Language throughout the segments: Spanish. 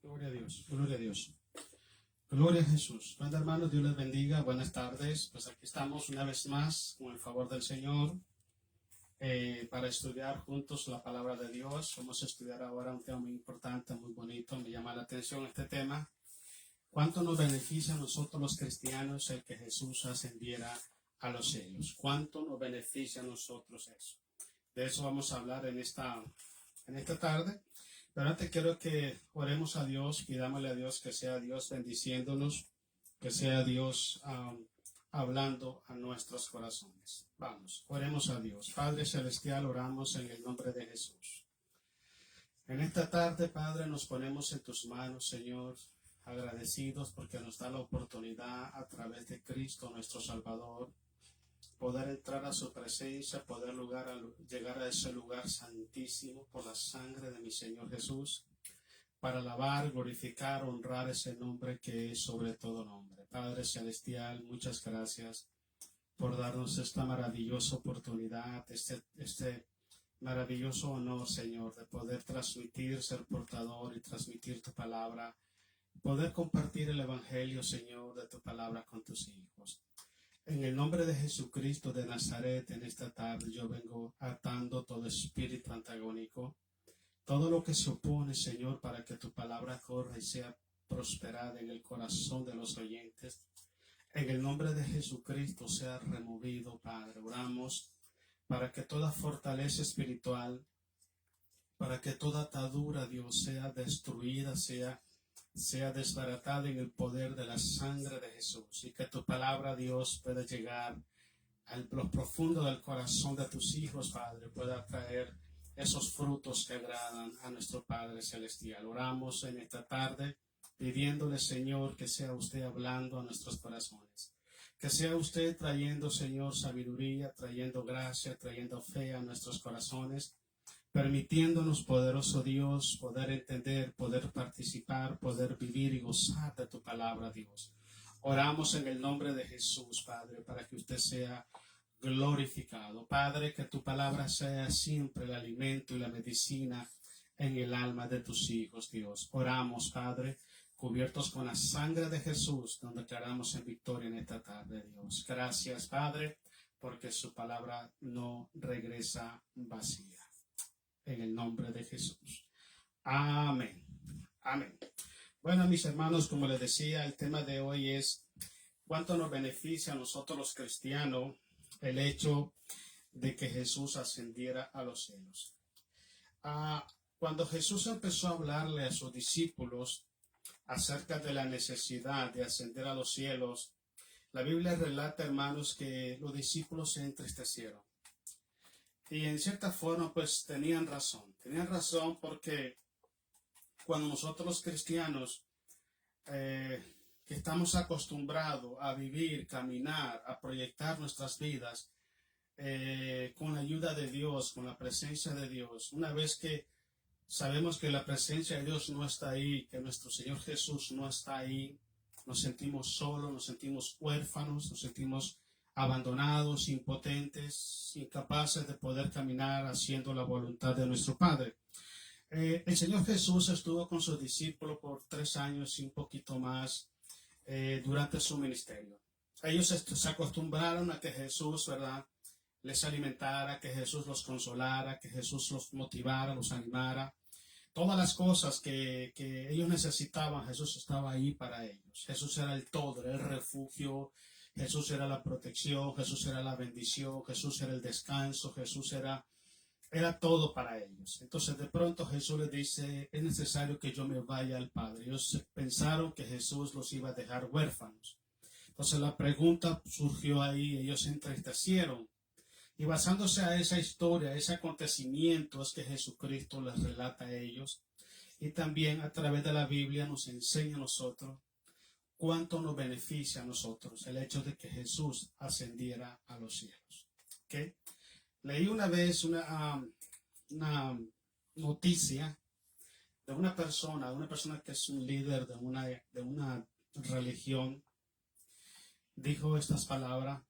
Gloria a Dios, gloria a Dios. Gloria a Jesús. Bueno, hermanos, Dios les bendiga. Buenas tardes. Pues aquí estamos una vez más con el favor del Señor para estudiar juntos la palabra de Dios. Vamos a estudiar ahora un tema muy importante, muy bonito. Me llama la atención este tema. ¿Cuánto nos beneficia a nosotros los cristianos el que Jesús ascendiera a los cielos? ¿Cuánto nos beneficia a nosotros eso? De eso vamos a hablar en esta tarde. Pero antes quiero que oremos a Dios, pidámosle a Dios que sea Dios bendiciéndonos, que sea Dios hablando a nuestros corazones. Vamos, oremos a Dios. Padre Celestial, oramos en el nombre de Jesús. En esta tarde, Padre, nos ponemos en tus manos, Señor, agradecidos porque nos da la oportunidad a través de Cristo, nuestro Salvador, poder entrar a su presencia, poder llegar a ese lugar santísimo por la sangre de mi Señor Jesús, para alabar, glorificar, honrar ese nombre que es sobre todo nombre. Padre Celestial, muchas gracias por darnos esta maravillosa oportunidad, este maravilloso honor, Señor, de poder transmitir, ser portador y transmitir tu palabra, poder compartir el Evangelio, Señor, de tu palabra con tus hijos. En el nombre de Jesucristo de Nazaret, en esta tarde yo vengo atando todo espíritu antagónico, todo lo que se opone, Señor, para que tu palabra corra y sea prosperada en el corazón de los oyentes. En el nombre de Jesucristo sea removido, Padre. Oramos para que toda fortaleza espiritual, para que toda atadura, Dios, sea destruida, sea desbaratada en el poder de la sangre de Jesús, y que tu palabra, Dios, pueda llegar a lo profundo del corazón de tus hijos, Padre, pueda traer esos frutos que agradan a nuestro Padre Celestial. Oramos en esta tarde pidiéndole, Señor, que sea usted hablando a nuestros corazones, que sea usted trayendo, Señor, sabiduría, trayendo gracia, trayendo fe a nuestros corazones, permitiéndonos, poderoso Dios, poder entender, poder participar, poder vivir y gozar de tu palabra, Dios. Oramos en el nombre de Jesús, Padre, para que usted sea glorificado. Padre, que tu palabra sea siempre el alimento y la medicina en el alma de tus hijos, Dios. Oramos, Padre, cubiertos con la sangre de Jesús, donde declaramos en victoria en esta tarde, Dios. Gracias, Padre, porque su palabra no regresa vacía. En el nombre de Jesús. Amén. Amén. Bueno, mis hermanos, como les decía, el tema de hoy es cuánto nos beneficia a nosotros los cristianos el hecho de que Jesús ascendiera a los cielos. Cuando Jesús empezó a hablarle a sus discípulos acerca de la necesidad de ascender a los cielos, la Biblia relata, hermanos, que los discípulos se entristecieron. Y en cierta forma, pues tenían razón. Tenían razón porque cuando nosotros los cristianos, que estamos acostumbrados a vivir, caminar, a proyectar nuestras vidas con la ayuda de Dios, con la presencia de Dios, una vez que sabemos que la presencia de Dios no está ahí, que nuestro Señor Jesús no está ahí, nos sentimos solos, nos sentimos huérfanos, nos sentimos abandonados, impotentes, incapaces de poder caminar haciendo la voluntad de nuestro Padre. El Señor Jesús estuvo con sus discípulos por 3 años y un poquito más durante su ministerio. Ellos se acostumbraron a que Jesús, ¿verdad?, les alimentara, que Jesús los consolara, que Jesús los motivara, los animara. Todas las cosas que ellos necesitaban, Jesús estaba ahí para ellos. Jesús era el todo, era el refugio, Jesús era la protección, Jesús era la bendición, Jesús era el descanso, Jesús era todo para ellos. Entonces de pronto Jesús les dice, es necesario que yo me vaya al Padre. Ellos pensaron que Jesús los iba a dejar huérfanos. Entonces la pregunta surgió ahí, ellos se entristecieron. Y basándose a esa historia, ese acontecimiento, es que Jesucristo les relata a ellos. Y también a través de la Biblia nos enseña a nosotros cuánto nos beneficia a nosotros el hecho de que Jesús ascendiera a los cielos. ¿Okay? Leí una vez una noticia de una persona que es un líder de una religión. Dijo estas palabras,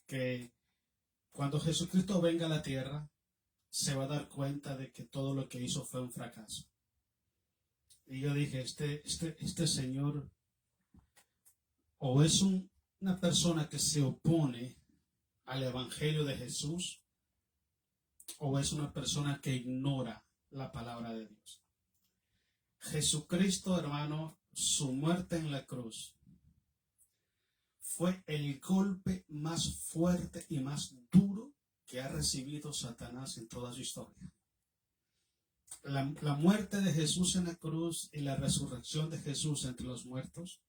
que cuando Jesucristo venga a la tierra, se va a dar cuenta de que todo lo que hizo fue un fracaso. Y yo dije, este señor o es una persona que se opone al Evangelio de Jesús, o es una persona que ignora la palabra de Dios. Jesucristo, hermano, su muerte en la cruz fue el golpe más fuerte y más duro que ha recibido Satanás en toda su historia. La muerte de Jesús en la cruz y la resurrección de Jesús entre los muertos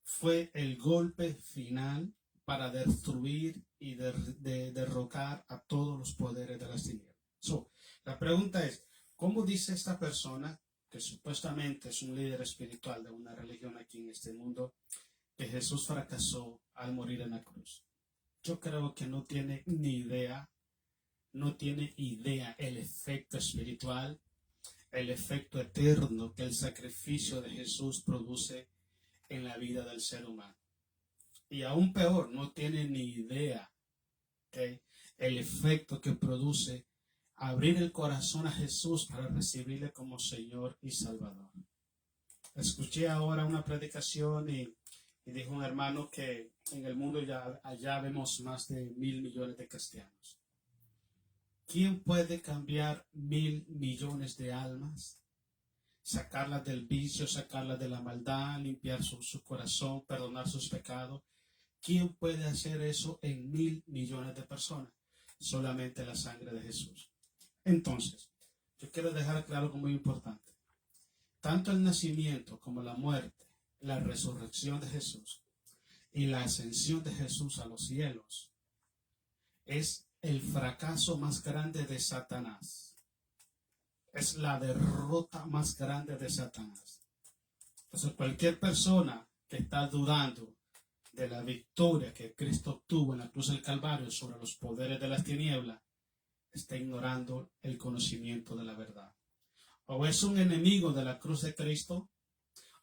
fue el golpe final para destruir y derrocar a todos los poderes de las tinieblas. La pregunta es, ¿cómo dice esta persona, que supuestamente es un líder espiritual de una religión aquí en este mundo, que Jesús fracasó al morir en la cruz? Yo creo que no tiene idea el efecto espiritual, el efecto eterno que el sacrificio de Jesús produce en la vida del ser humano. Y aún peor, no tiene ni idea, ¿okay?, el efecto que produce abrir el corazón a Jesús para recibirle como Señor y Salvador. Escuché ahora una predicación y dijo un hermano que en el mundo allá vemos más de 1.000 millones de cristianos. ¿Quién puede cambiar 1.000 millones de almas? Sacarlas del vicio, sacarlas de la maldad, limpiar su corazón, perdonar sus pecados. ¿Quién puede hacer eso en 1.000 millones de personas? Solamente la sangre de Jesús. Entonces, yo quiero dejar claro algo muy importante. Tanto el nacimiento como la muerte, la resurrección de Jesús y la ascensión de Jesús a los cielos es el fracaso más grande de Satanás. Es la derrota más grande de Satanás. Entonces, cualquier persona que está dudando de la victoria que Cristo obtuvo en la cruz del Calvario sobre los poderes de las tinieblas, está ignorando el conocimiento de la verdad. O es un enemigo de la cruz de Cristo,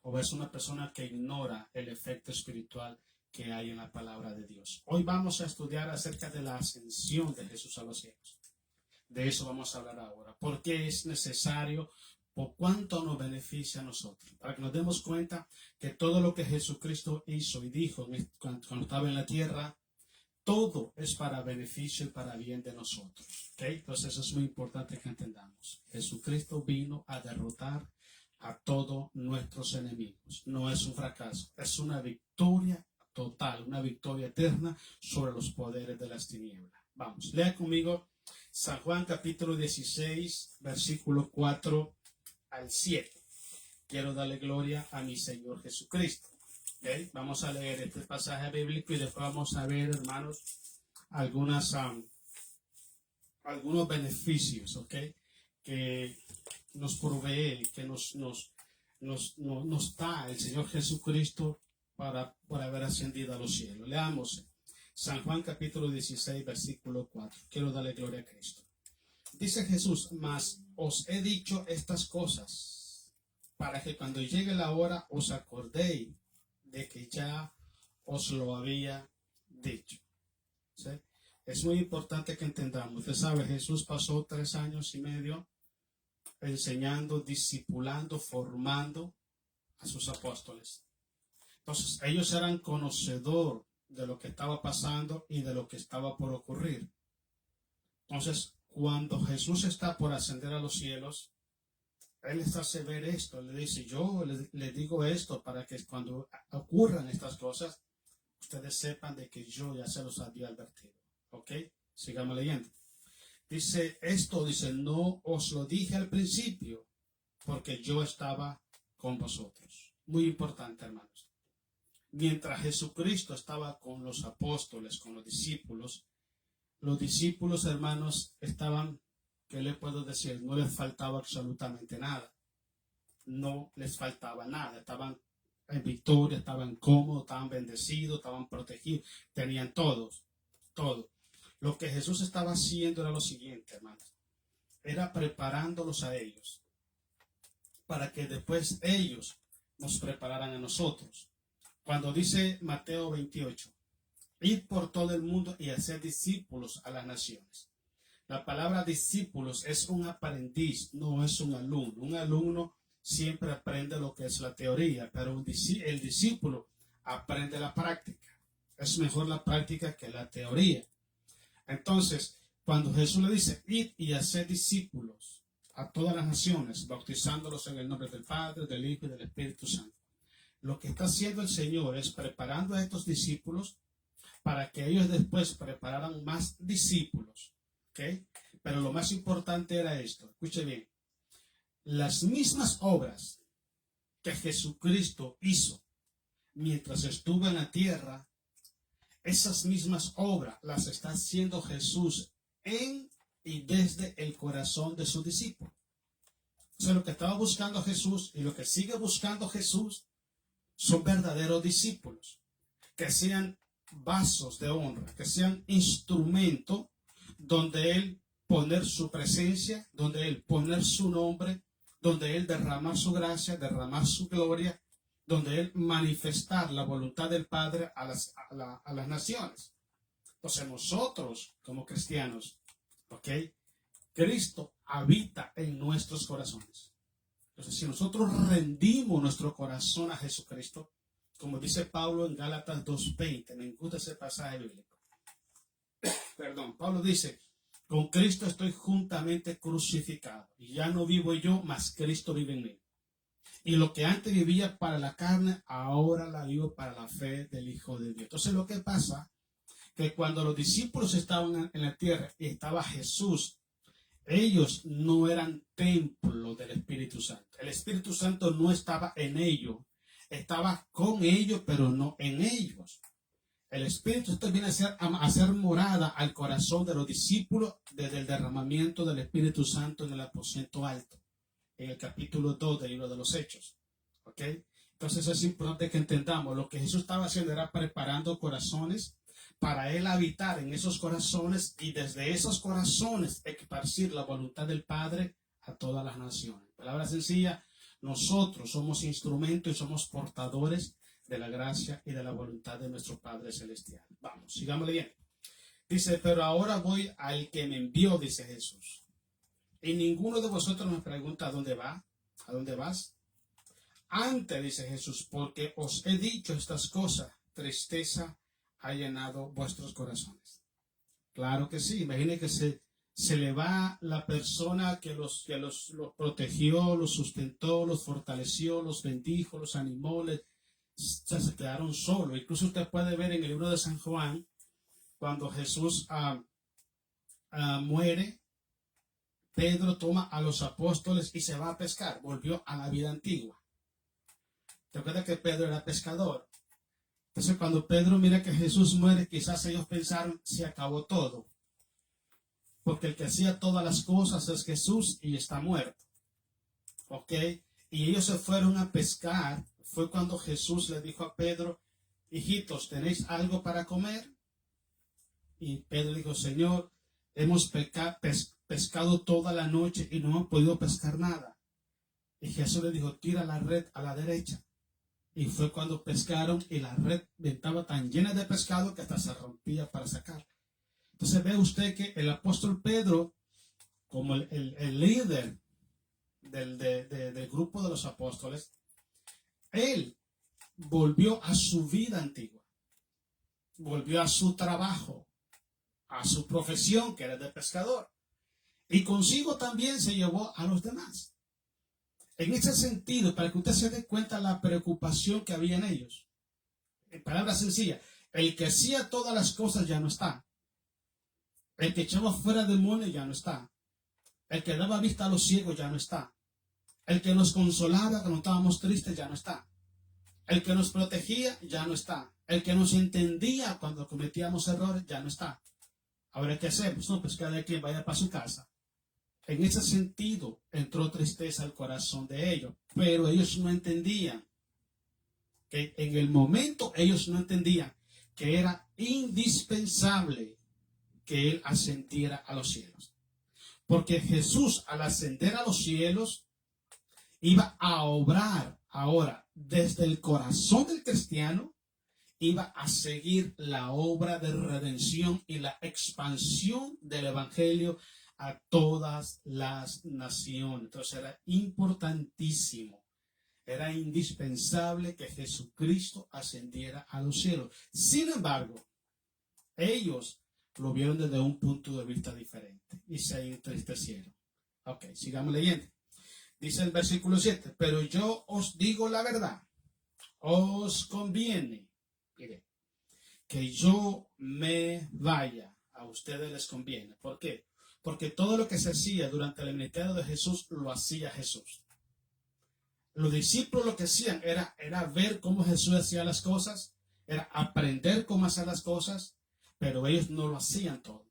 o es una persona que ignora el efecto espiritual que hay en la palabra de Dios. Hoy vamos a estudiar acerca de la ascensión de Jesús a los cielos. De eso vamos a hablar ahora. ¿Por qué es necesario? ¿Por cuánto nos beneficia a nosotros? Para que nos demos cuenta que todo lo que Jesucristo hizo y dijo cuando estaba en la tierra, todo es para beneficio y para bien de nosotros. ¿Okay? Entonces eso es muy importante que entendamos. Jesucristo vino a derrotar a todos nuestros enemigos. No es un fracaso, es una victoria total, una victoria eterna sobre los poderes de las tinieblas. Vamos, lea conmigo San Juan capítulo 16, versículo 4 al 7. Quiero darle gloria a mi Señor Jesucristo. ¿Okay? Vamos a leer este pasaje bíblico y después vamos a ver, hermanos, algunos beneficios, ¿okay?, que nos provee, que nos da el Señor Jesucristo por haber ascendido a los cielos. Leamos San Juan capítulo 16, versículo 4. Quiero darle gloria a Cristo. Dice Jesús: mas os he dicho estas cosas para que cuando llegue la hora os acordéis de que ya os lo había dicho. ¿Sí? Es muy importante que entendamos. Usted sabe, Jesús pasó 3 años y medio enseñando, discipulando, formando a sus apóstoles. Entonces, ellos eran conocedores de lo que estaba pasando y de lo que estaba por ocurrir. Entonces, cuando Jesús está por ascender a los cielos, Él les hace ver esto. Le dice: yo les digo esto para que cuando ocurran estas cosas, ustedes sepan de que yo ya se los había advertido. ¿Ok? Sigamos leyendo. Dice esto, no os lo dije al principio, porque yo estaba con vosotros. Muy importante, hermanos. Mientras Jesucristo estaba con los apóstoles, con los discípulos, hermanos, estaban, ¿qué les puedo decir? No les faltaba absolutamente nada. No les faltaba nada. Estaban en victoria, estaban cómodos, estaban bendecidos, estaban protegidos, tenían todo. Lo que Jesús estaba haciendo era lo siguiente, hermanos. Era preparándolos a ellos para que después ellos nos prepararan a nosotros. Cuando dice Mateo 28, ir por todo el mundo y hacer discípulos a las naciones. La palabra discípulos es un aprendiz, no es un alumno. Un alumno siempre aprende lo que es la teoría, pero el discípulo aprende la práctica. Es mejor la práctica que la teoría. Entonces, cuando Jesús le dice, id y haced discípulos a todas las naciones, bautizándolos en el nombre del Padre, del Hijo y del Espíritu Santo, lo que está haciendo el Señor es preparando a estos discípulos para que ellos después prepararan más discípulos. ¿Okay? Pero lo más importante era esto, escuche bien, las mismas obras que Jesucristo hizo mientras estuvo en la tierra, esas mismas obras las está haciendo Jesús en y desde el corazón de sus discípulos. O sea, lo que estaba buscando Jesús y lo que sigue buscando Jesús son verdaderos discípulos, que sean vasos de honra, que sean instrumentos donde Él poner su presencia, donde Él poner su nombre, donde Él derramar su gracia, derramar su gloria, donde Él manifestar la voluntad del Padre a las naciones. Entonces nosotros como cristianos, ¿ok? Cristo habita en nuestros corazones. Entonces si nosotros rendimos nuestro corazón a Jesucristo, como dice Pablo en Gálatas 2:20, me gusta ese pasaje bíblico. Perdón, Pablo dice, con Cristo estoy juntamente crucificado, y ya no vivo yo, mas Cristo vive en mí. Y lo que antes vivía para la carne, ahora la vivo para la fe del Hijo de Dios. Entonces lo que pasa, que cuando los discípulos estaban en la tierra y estaba Jesús, ellos no eran templo del Espíritu Santo. El Espíritu Santo no estaba en ellos, estaba con ellos, pero no en ellos. El Espíritu Santo viene a hacer morada al corazón de los discípulos desde el derramamiento del Espíritu Santo en el aposento alto, en el capítulo 2 del libro de los Hechos. ¿Ok? Entonces es importante que entendamos, lo que Jesús estaba haciendo era preparando corazones para Él habitar en esos corazones y desde esos corazones esparcir la voluntad del Padre a todas las naciones. Palabra sencilla, nosotros somos instrumentos y somos portadores de la gracia y de la voluntad de nuestro Padre Celestial. Vamos, sigamos leyendo. Dice, pero ahora voy al que me envió, dice Jesús. Y ninguno de vosotros me pregunta a dónde va, a dónde vas. Antes, dice Jesús, porque os he dicho estas cosas, tristeza ha llenado vuestros corazones. Claro que sí, imagine que se le va la persona que los protegió, los sustentó, los fortaleció, los bendijo, los animó, se quedaron solos. Incluso usted puede ver en el libro de San Juan, cuando Jesús muere, Pedro toma a los apóstoles y se va a pescar, volvió a la vida antigua. ¿Te acuerdas que Pedro era pescador? Entonces cuando Pedro mira que Jesús muere, quizás ellos pensaron, se acabó todo. Porque el que hacía todas las cosas es Jesús y está muerto. ¿Ok? Y ellos se fueron a pescar. Fue cuando Jesús le dijo a Pedro, hijitos, ¿tenéis algo para comer? Y Pedro dijo, Señor, hemos pescado toda la noche y no hemos podido pescar nada. Y Jesús le dijo, tira la red a la derecha. Y fue cuando pescaron y la red estaba tan llena de pescado que hasta se rompía para sacar. Entonces ve usted que el apóstol Pedro, como el líder del grupo de los apóstoles, él volvió a su vida antigua, volvió a su trabajo, a su profesión que era de pescador, y consigo también se llevó a los demás. En ese sentido, para que usted se dé cuenta la preocupación que había en ellos, en palabras sencillas, el que hacía todas las cosas ya no está, el que echaba fuera demonios ya no está, el que daba vista a los ciegos ya no está, el que nos consolaba cuando estábamos tristes ya no está, el que nos protegía ya no está, el que nos entendía cuando cometíamos errores ya no está. Ahora, ¿qué hacemos? No, pues cada quien vaya para su casa. En ese sentido entró tristeza al corazón de ellos, pero ellos no entendían que en el momento ellos no entendían que era indispensable que Él ascendiera a los cielos. Porque Jesús, al ascender a los cielos, iba a obrar ahora desde el corazón del cristiano, iba a seguir la obra de redención y la expansión del evangelio a todas las naciones. Entonces era importantísimo, era indispensable que Jesucristo ascendiera a los cielos. Sin embargo, ellos lo vieron desde un punto de vista diferente y se entristecieron. Ok, sigamos leyendo. Dice el versículo 7, pero yo os digo la verdad, os conviene, mire, que yo me vaya. A ustedes les conviene. ¿Por qué? Porque todo lo que se hacía durante el ministerio de Jesús lo hacía Jesús. Los discípulos lo que hacían era ver cómo Jesús hacía las cosas, era aprender cómo hacer las cosas, pero ellos no lo hacían todo.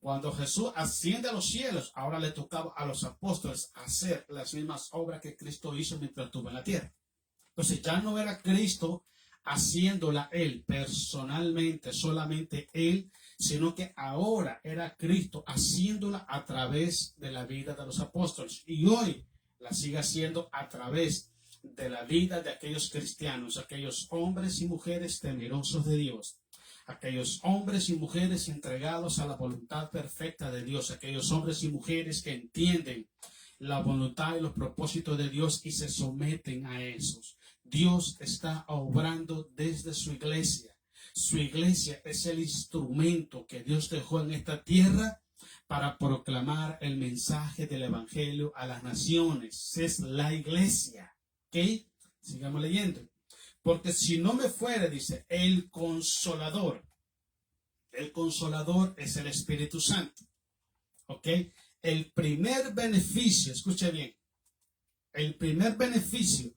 Cuando Jesús asciende a los cielos, ahora le tocaba a los apóstoles hacer las mismas obras que Cristo hizo mientras estuvo en la tierra. Entonces ya no era Cristo haciéndola él personalmente, solamente él, sino que ahora era Cristo haciéndola a través de la vida de los apóstoles. Y hoy la sigue haciendo a través de la vida de aquellos cristianos, aquellos hombres y mujeres temerosos de Dios, aquellos hombres y mujeres entregados a la voluntad perfecta de Dios, aquellos hombres y mujeres que entienden la voluntad y los propósitos de Dios y se someten a esos. Dios está obrando desde su iglesia. Su iglesia es el instrumento que Dios dejó en esta tierra para proclamar el mensaje del evangelio a las naciones. Es la iglesia. ¿Ok? Sigamos leyendo. Porque si no me fuere, dice, el Consolador. El Consolador es el Espíritu Santo. ¿Ok? El primer beneficio, escuche bien, el primer beneficio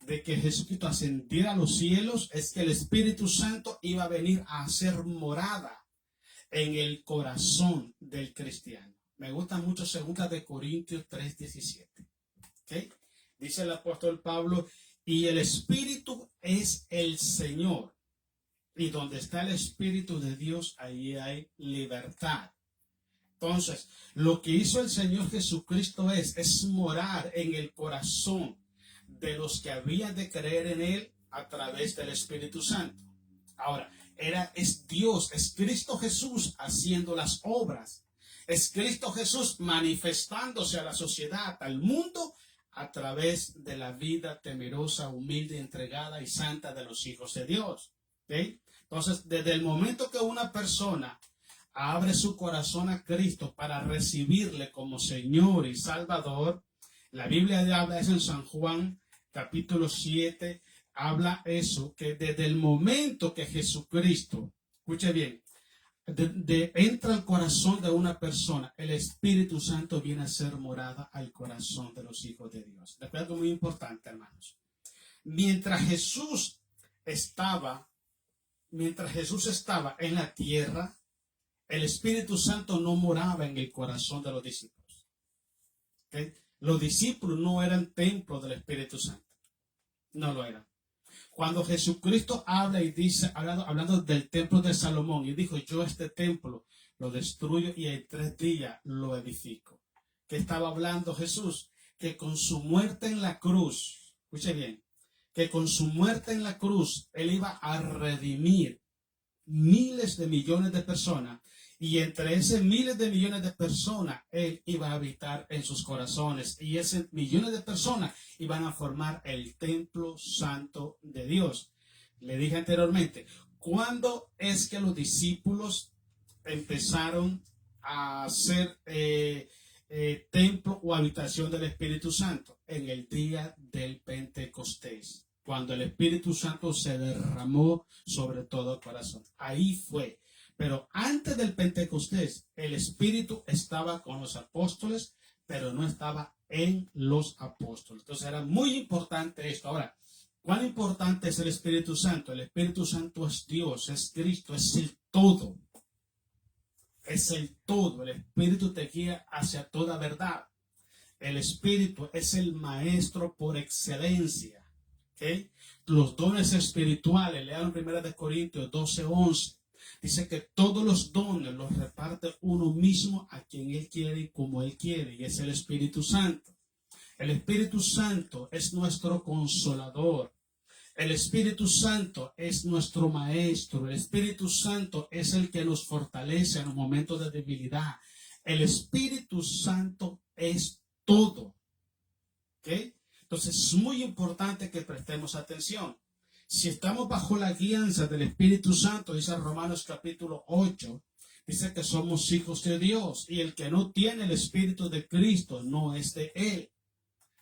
de que Jesucristo ascendiera a los cielos es que el Espíritu Santo iba a venir a hacer morada en el corazón del cristiano. Me gusta mucho 2 de Corintios 3:17. ¿Okay? Dice el apóstol Pablo, y el Espíritu es el Señor. Y donde está el Espíritu de Dios, ahí hay libertad. Entonces, lo que hizo el Señor Jesucristo es morar en el corazón de los que habían de creer en Él a través del Espíritu Santo. Ahora, es Dios, es Cristo Jesús haciendo las obras. Es Cristo Jesús manifestándose a la sociedad, al mundo, a través de la vida temerosa, humilde, entregada y santa de los hijos de Dios. ¿Okay? Entonces, desde el momento que una persona abre su corazón a Cristo para recibirle como Señor y Salvador, la Biblia habla eso en San Juan, capítulo 7, habla eso, que desde el momento que Jesucristo, escuche bien, entra al corazón de una persona, el Espíritu Santo viene a ser morada al corazón de los hijos de Dios. Es algo muy importante, hermanos. Mientras Jesús estaba en la tierra, el Espíritu Santo no moraba en el corazón de los discípulos. ¿Okay? Los discípulos no eran templo del Espíritu Santo. No lo eran. Cuando Jesucristo habla y dice, hablando del templo de Salomón, y dijo, yo este templo lo destruyo y en 3 días lo edifico. ¿Qué estaba hablando Jesús? Que con su muerte en la cruz, escuche bien, que con su muerte en la cruz, Él iba a redimir miles de millones de personas, y entre esos miles de millones de personas Él iba a habitar en sus corazones, y esos millones de personas iban a formar el templo santo de Dios. Le dije anteriormente, ¿cuándo es que los discípulos empezaron a hacer templo o habitación del Espíritu Santo? En el día del Pentecostés, cuando el Espíritu Santo se derramó sobre todo el corazón. Ahí fue. Pero antes del Pentecostés, el Espíritu estaba con los apóstoles, pero no estaba en los apóstoles. Entonces era muy importante esto. Ahora, ¿cuán importante es el Espíritu Santo? El Espíritu Santo es Dios, es Cristo, es el todo. Es el todo. El Espíritu te guía hacia toda verdad. El Espíritu es el maestro por excelencia. ¿Okay? Los dones espirituales, lean 1 Corintios 12:11. Dice que todos los dones los reparte uno mismo a quien Él quiere y como Él quiere, y es el Espíritu Santo. El Espíritu Santo es nuestro consolador. El Espíritu Santo es nuestro maestro. El Espíritu Santo es el que nos fortalece en los momentos de debilidad. El Espíritu Santo es todo. ¿Ok? Entonces es muy importante que prestemos atención. Si estamos bajo la guianza del Espíritu Santo, dice Romanos capítulo 8, dice que somos hijos de Dios y el que no tiene el Espíritu de Cristo no es de Él.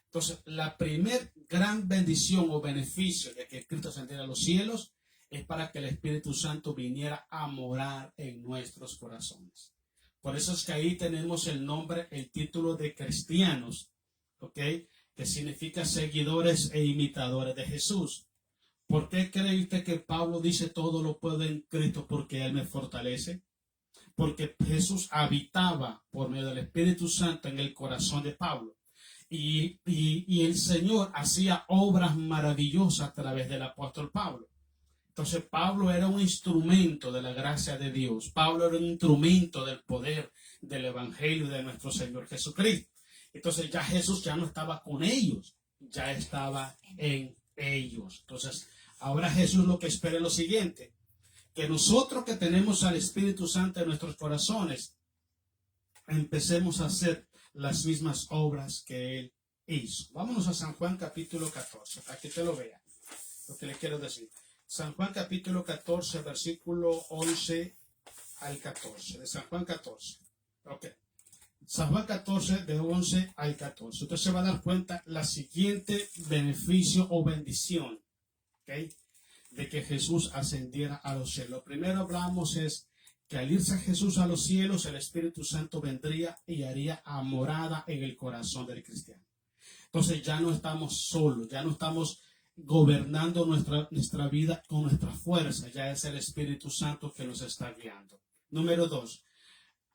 Entonces, la primer gran bendición o beneficio de que Cristo ascendiera a los cielos es para que el Espíritu Santo viniera a morar en nuestros corazones. Por eso es que ahí tenemos el nombre, el título de cristianos, ¿ok? Que significa seguidores e imitadores de Jesús. ¿Por qué cree usted que Pablo dice todo lo puedo en Cristo porque Él me fortalece? Porque Jesús habitaba por medio del Espíritu Santo en el corazón de Pablo. Y el Señor hacía obras maravillosas a través del apóstol Pablo. Entonces Pablo era un instrumento de la gracia de Dios. Pablo era un instrumento del poder del Evangelio de nuestro Señor Jesucristo. Entonces ya Jesús ya no estaba con ellos, ya estaba en ellos. Entonces ahora Jesús lo que espera es lo siguiente, que nosotros que tenemos al Espíritu Santo en nuestros corazones, empecemos a hacer las mismas obras que Él hizo. Vámonos a San Juan capítulo 14, para que usted lo vea, lo que le quiero decir. San Juan capítulo 14, versículo 11 al 14, de San Juan 14. Ok. San Juan 14, de 11 al 14. Usted se va a dar cuenta la siguiente beneficio o bendición, ¿okay?, de que Jesús ascendiera a los cielos. Lo primero hablamos es que al irse Jesús a los cielos, el Espíritu Santo vendría y haría morada en el corazón del cristiano. Entonces ya no estamos solos, ya no estamos gobernando nuestra vida con nuestra fuerza, ya es el Espíritu Santo que nos está guiando. Número 2,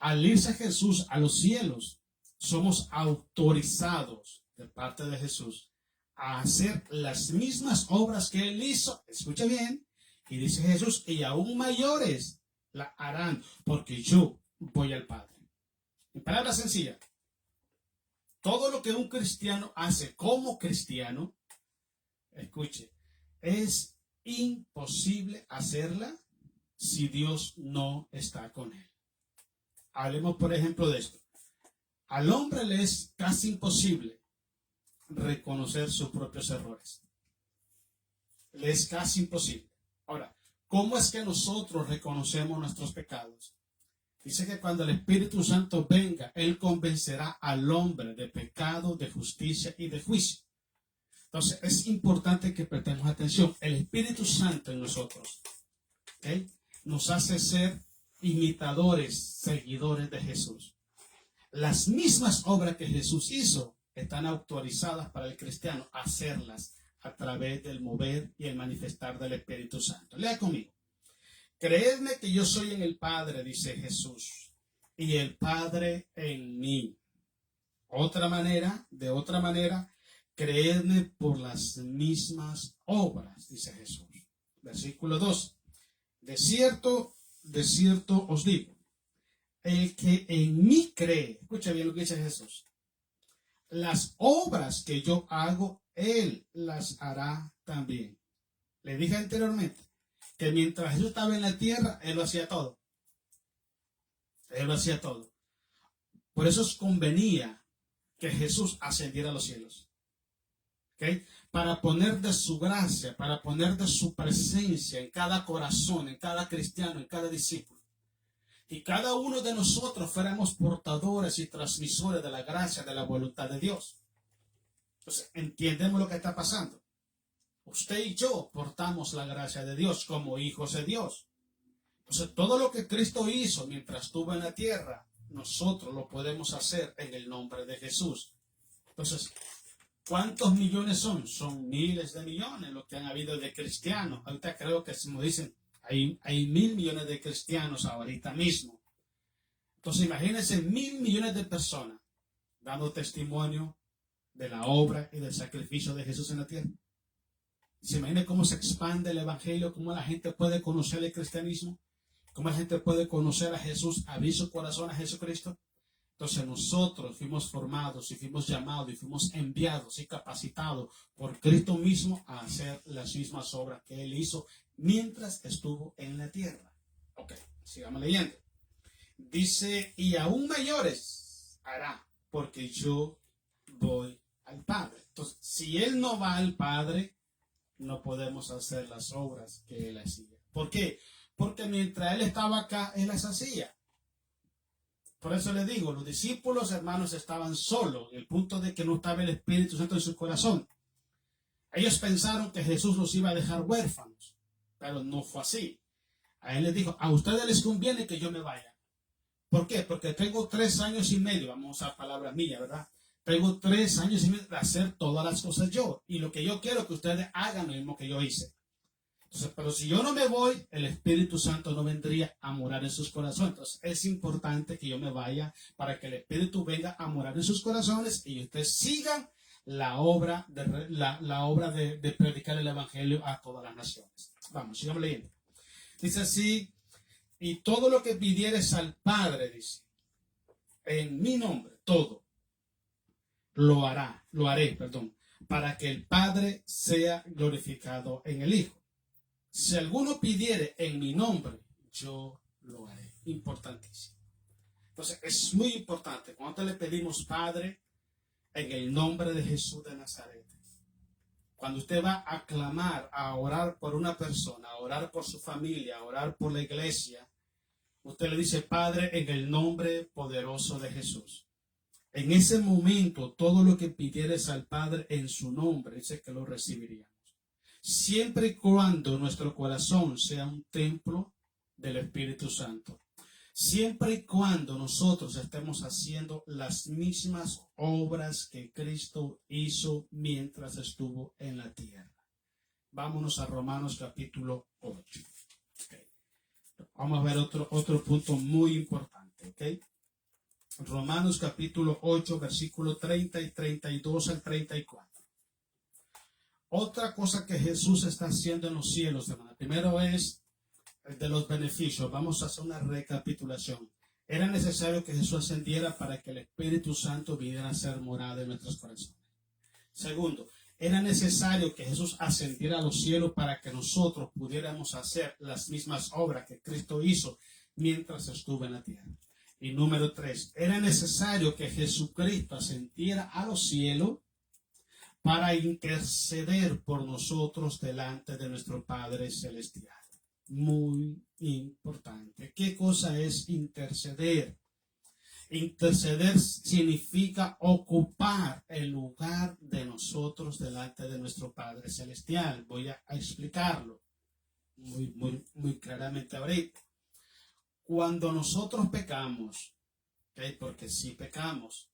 al irse Jesús a los cielos, somos autorizados de parte de Jesús a hacer las mismas obras que Él hizo. Escucha bien, y dice Jesús, y aún mayores la harán, porque yo voy al Padre. En palabras sencillas, todo lo que un cristiano hace como cristiano, escuche, es imposible hacerla si Dios no está con él. Hablemos, por ejemplo, de esto. Al hombre le es casi imposible reconocer sus propios errores. Le es casi imposible. Ahora, ¿cómo es que nosotros reconocemos nuestros pecados? Dice que cuando el Espíritu Santo venga, Él convencerá al hombre de pecado, de justicia y de juicio. Entonces, es importante que prestemos atención. El Espíritu Santo en nosotros, ¿okay?, nos hace ser imitadores, seguidores de Jesús. Las mismas obras que Jesús hizo están autorizadas para el cristiano a hacerlas a través del mover y el manifestar del Espíritu Santo. Lea conmigo. Creedme que yo soy en el Padre, dice Jesús, y el Padre en mí. De otra manera, creedme por las mismas obras, dice Jesús. Versículo 2. De cierto os digo, el que en mí cree, escucha bien lo que dice Jesús, las obras que yo hago, Él las hará también. Le dije anteriormente que mientras Jesús estaba en la tierra, Él lo hacía todo. Él lo hacía todo. Por eso os convenía que Jesús ascendiera a los cielos. ¿Okay? Para poner de su gracia, para poner de su presencia en cada corazón, en cada cristiano, en cada discípulo. Y cada uno de nosotros fuéramos portadores y transmisores de la gracia, de la voluntad de Dios. Entonces, entendemos lo que está pasando. Usted y yo portamos la gracia de Dios como hijos de Dios. Entonces, todo lo que Cristo hizo mientras estuvo en la tierra, nosotros lo podemos hacer en el nombre de Jesús. Entonces, ¿cuántos millones son? Son miles de millones lo que han habido de cristianos. Ahorita creo que, como dicen, hay 1.000 millones de cristianos ahorita mismo. Entonces, imagínense 1.000 millones de personas dando testimonio de la obra y del sacrificio de Jesús en la tierra. ¿Se imagina cómo se expande el evangelio? ¿Cómo la gente puede conocer el cristianismo? ¿Cómo la gente puede conocer a Jesús, abrir su corazón a Jesucristo? Entonces nosotros fuimos formados y fuimos llamados y fuimos enviados y capacitados por Cristo mismo a hacer las mismas obras que Él hizo mientras estuvo en la tierra. Ok, sigamos leyendo. Dice, y aún mayores hará, porque yo voy al Padre. Entonces, si Él no va al Padre, no podemos hacer las obras que Él hacía. ¿Por qué? Porque mientras Él estaba acá, Él las hacía. Por eso le digo, los discípulos, hermanos, estaban solos, en el punto de que no estaba el Espíritu Santo en su corazón. Ellos pensaron que Jesús los iba a dejar huérfanos, pero no fue así. A Él les dijo, a ustedes les conviene que yo me vaya. ¿Por qué? Porque tengo 3 años y medio, vamos a usar palabras mías, ¿verdad? Tengo 3 años y medio de hacer todas las cosas yo. Y lo que yo quiero es que ustedes hagan lo mismo que yo hice. Entonces, pero si yo no me voy, el Espíritu Santo no vendría a morar en sus corazones. Entonces, es importante que yo me vaya para que el Espíritu venga a morar en sus corazones y ustedes sigan la obra de predicar el Evangelio a todas las naciones. Vamos, sigamos leyendo. Dice así, y todo lo que pidieres al Padre, dice, en mi nombre, todo, lo haré, para que el Padre sea glorificado en el Hijo. Si alguno pidiere en mi nombre, yo lo haré. Importantísimo. Entonces, es muy importante. Cuando le pedimos, Padre, en el nombre de Jesús de Nazaret, cuando usted va a clamar, a orar por una persona, a orar por su familia, a orar por la iglesia, usted le dice, Padre, en el nombre poderoso de Jesús. En ese momento, todo lo que pidieres al Padre en su nombre, dice que lo recibiríamos. Siempre y cuando nuestro corazón sea un templo del Espíritu Santo. Siempre y cuando nosotros estemos haciendo las mismas obras que Cristo hizo mientras estuvo en la tierra. Vámonos a Romanos capítulo 8. Okay. Vamos a ver otro punto muy importante. ¿Okay? Romanos capítulo 8, versículo 30 y 32 al 34. Otra cosa que Jesús está haciendo en los cielos, hermano. Primero es el de los beneficios. Vamos a hacer una recapitulación. Era necesario que Jesús ascendiera para que el Espíritu Santo viniera a ser morada en nuestros corazones. Segundo, era necesario que Jesús ascendiera a los cielos para que nosotros pudiéramos hacer las mismas obras que Cristo hizo mientras estuvo en la tierra. Y número 3, era necesario que Jesucristo ascendiera a los cielos para interceder por nosotros delante de nuestro Padre Celestial. Muy importante. ¿Qué cosa es interceder? Interceder significa ocupar el lugar de nosotros delante de nuestro Padre Celestial. Voy a explicarlo muy claramente ahorita. Cuando nosotros pecamos, ¿okay? Porque si pecamos,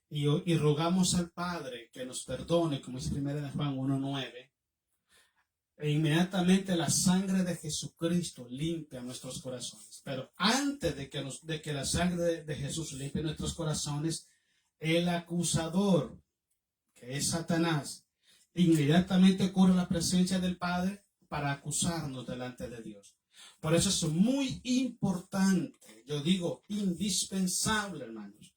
y rogamos al Padre que nos perdone, como dice 1 Juan 1:9, e inmediatamente la sangre de Jesucristo limpia nuestros corazones. Pero antes de que la sangre de Jesús limpie nuestros corazones, el acusador, que es Satanás, inmediatamente corre a la presencia del Padre para acusarnos delante de Dios. Por eso es muy importante, yo digo indispensable, hermanos,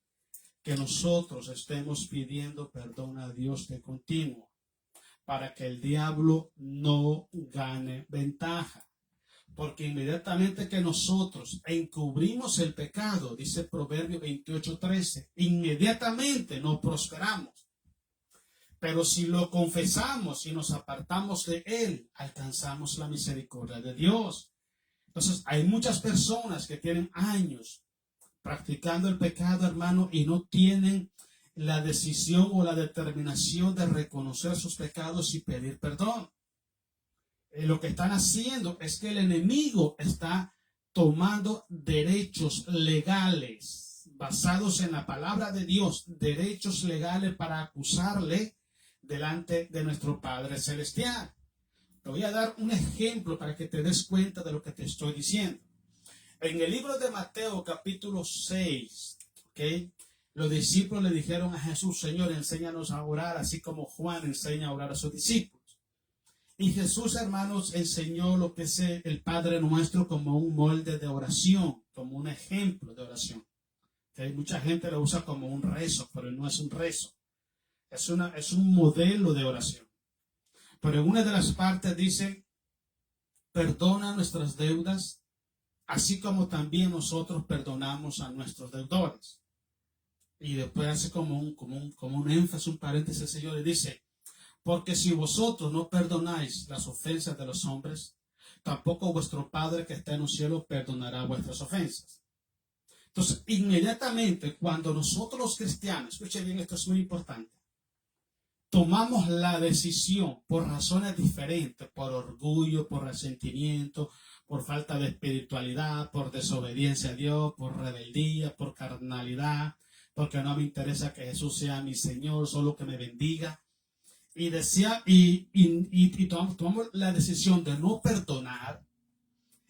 que nosotros estemos pidiendo perdón a Dios de continuo, para que el diablo no gane ventaja. Porque inmediatamente que nosotros encubrimos el pecado, dice Proverbio 28:13, inmediatamente no prosperamos. Pero si lo confesamos y nos apartamos de él, alcanzamos la misericordia de Dios. Entonces, hay muchas personas que tienen años practicando el pecado, hermano, y no tienen la decisión o la determinación de reconocer sus pecados y pedir perdón. Lo que están haciendo es que el enemigo está tomando derechos legales basados en la palabra de Dios, derechos legales para acusarle delante de nuestro Padre Celestial. Te voy a dar un ejemplo para que te des cuenta de lo que te estoy diciendo. En el libro de Mateo capítulo 6, ¿okay? Los discípulos le dijeron a Jesús, Señor, enséñanos a orar, así como Juan enseña a orar a sus discípulos. Y Jesús, hermanos, enseñó lo que es el Padre Nuestro como un molde de oración, como un ejemplo de oración. ¿Okay? Mucha gente lo usa como un rezo, pero no es un rezo. Es un modelo de oración. Pero en una de las partes dice, perdona nuestras deudas, así como también nosotros perdonamos a nuestros deudores. Y después hace como un énfasis, un paréntesis el Señor y dice, porque si vosotros no perdonáis las ofensas de los hombres, tampoco vuestro Padre que está en los cielos perdonará vuestras ofensas. Entonces, inmediatamente cuando nosotros los cristianos, escuchen bien, esto es muy importante, tomamos la decisión por razones diferentes, por orgullo, por resentimiento, por falta de espiritualidad, por desobediencia a Dios, por rebeldía, por carnalidad, porque no me interesa que Jesús sea mi Señor, solo que me bendiga. Y tomamos la decisión de no perdonar.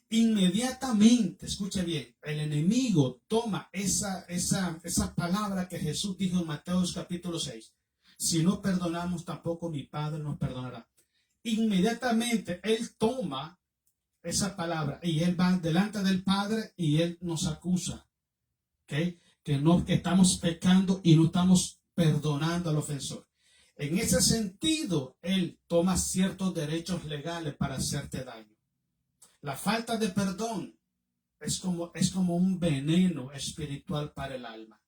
Inmediatamente, escuche bien, el enemigo toma esa palabra que Jesús dijo en Mateo capítulo 6. Si no perdonamos, tampoco mi Padre nos perdonará. Inmediatamente él toma esa palabra y él va delante del Padre y él nos acusa, ¿okay? Que estamos pecando y no estamos perdonando al ofensor. En ese sentido, él toma ciertos derechos legales para hacerte daño. La falta de perdón es como un veneno espiritual para el alma.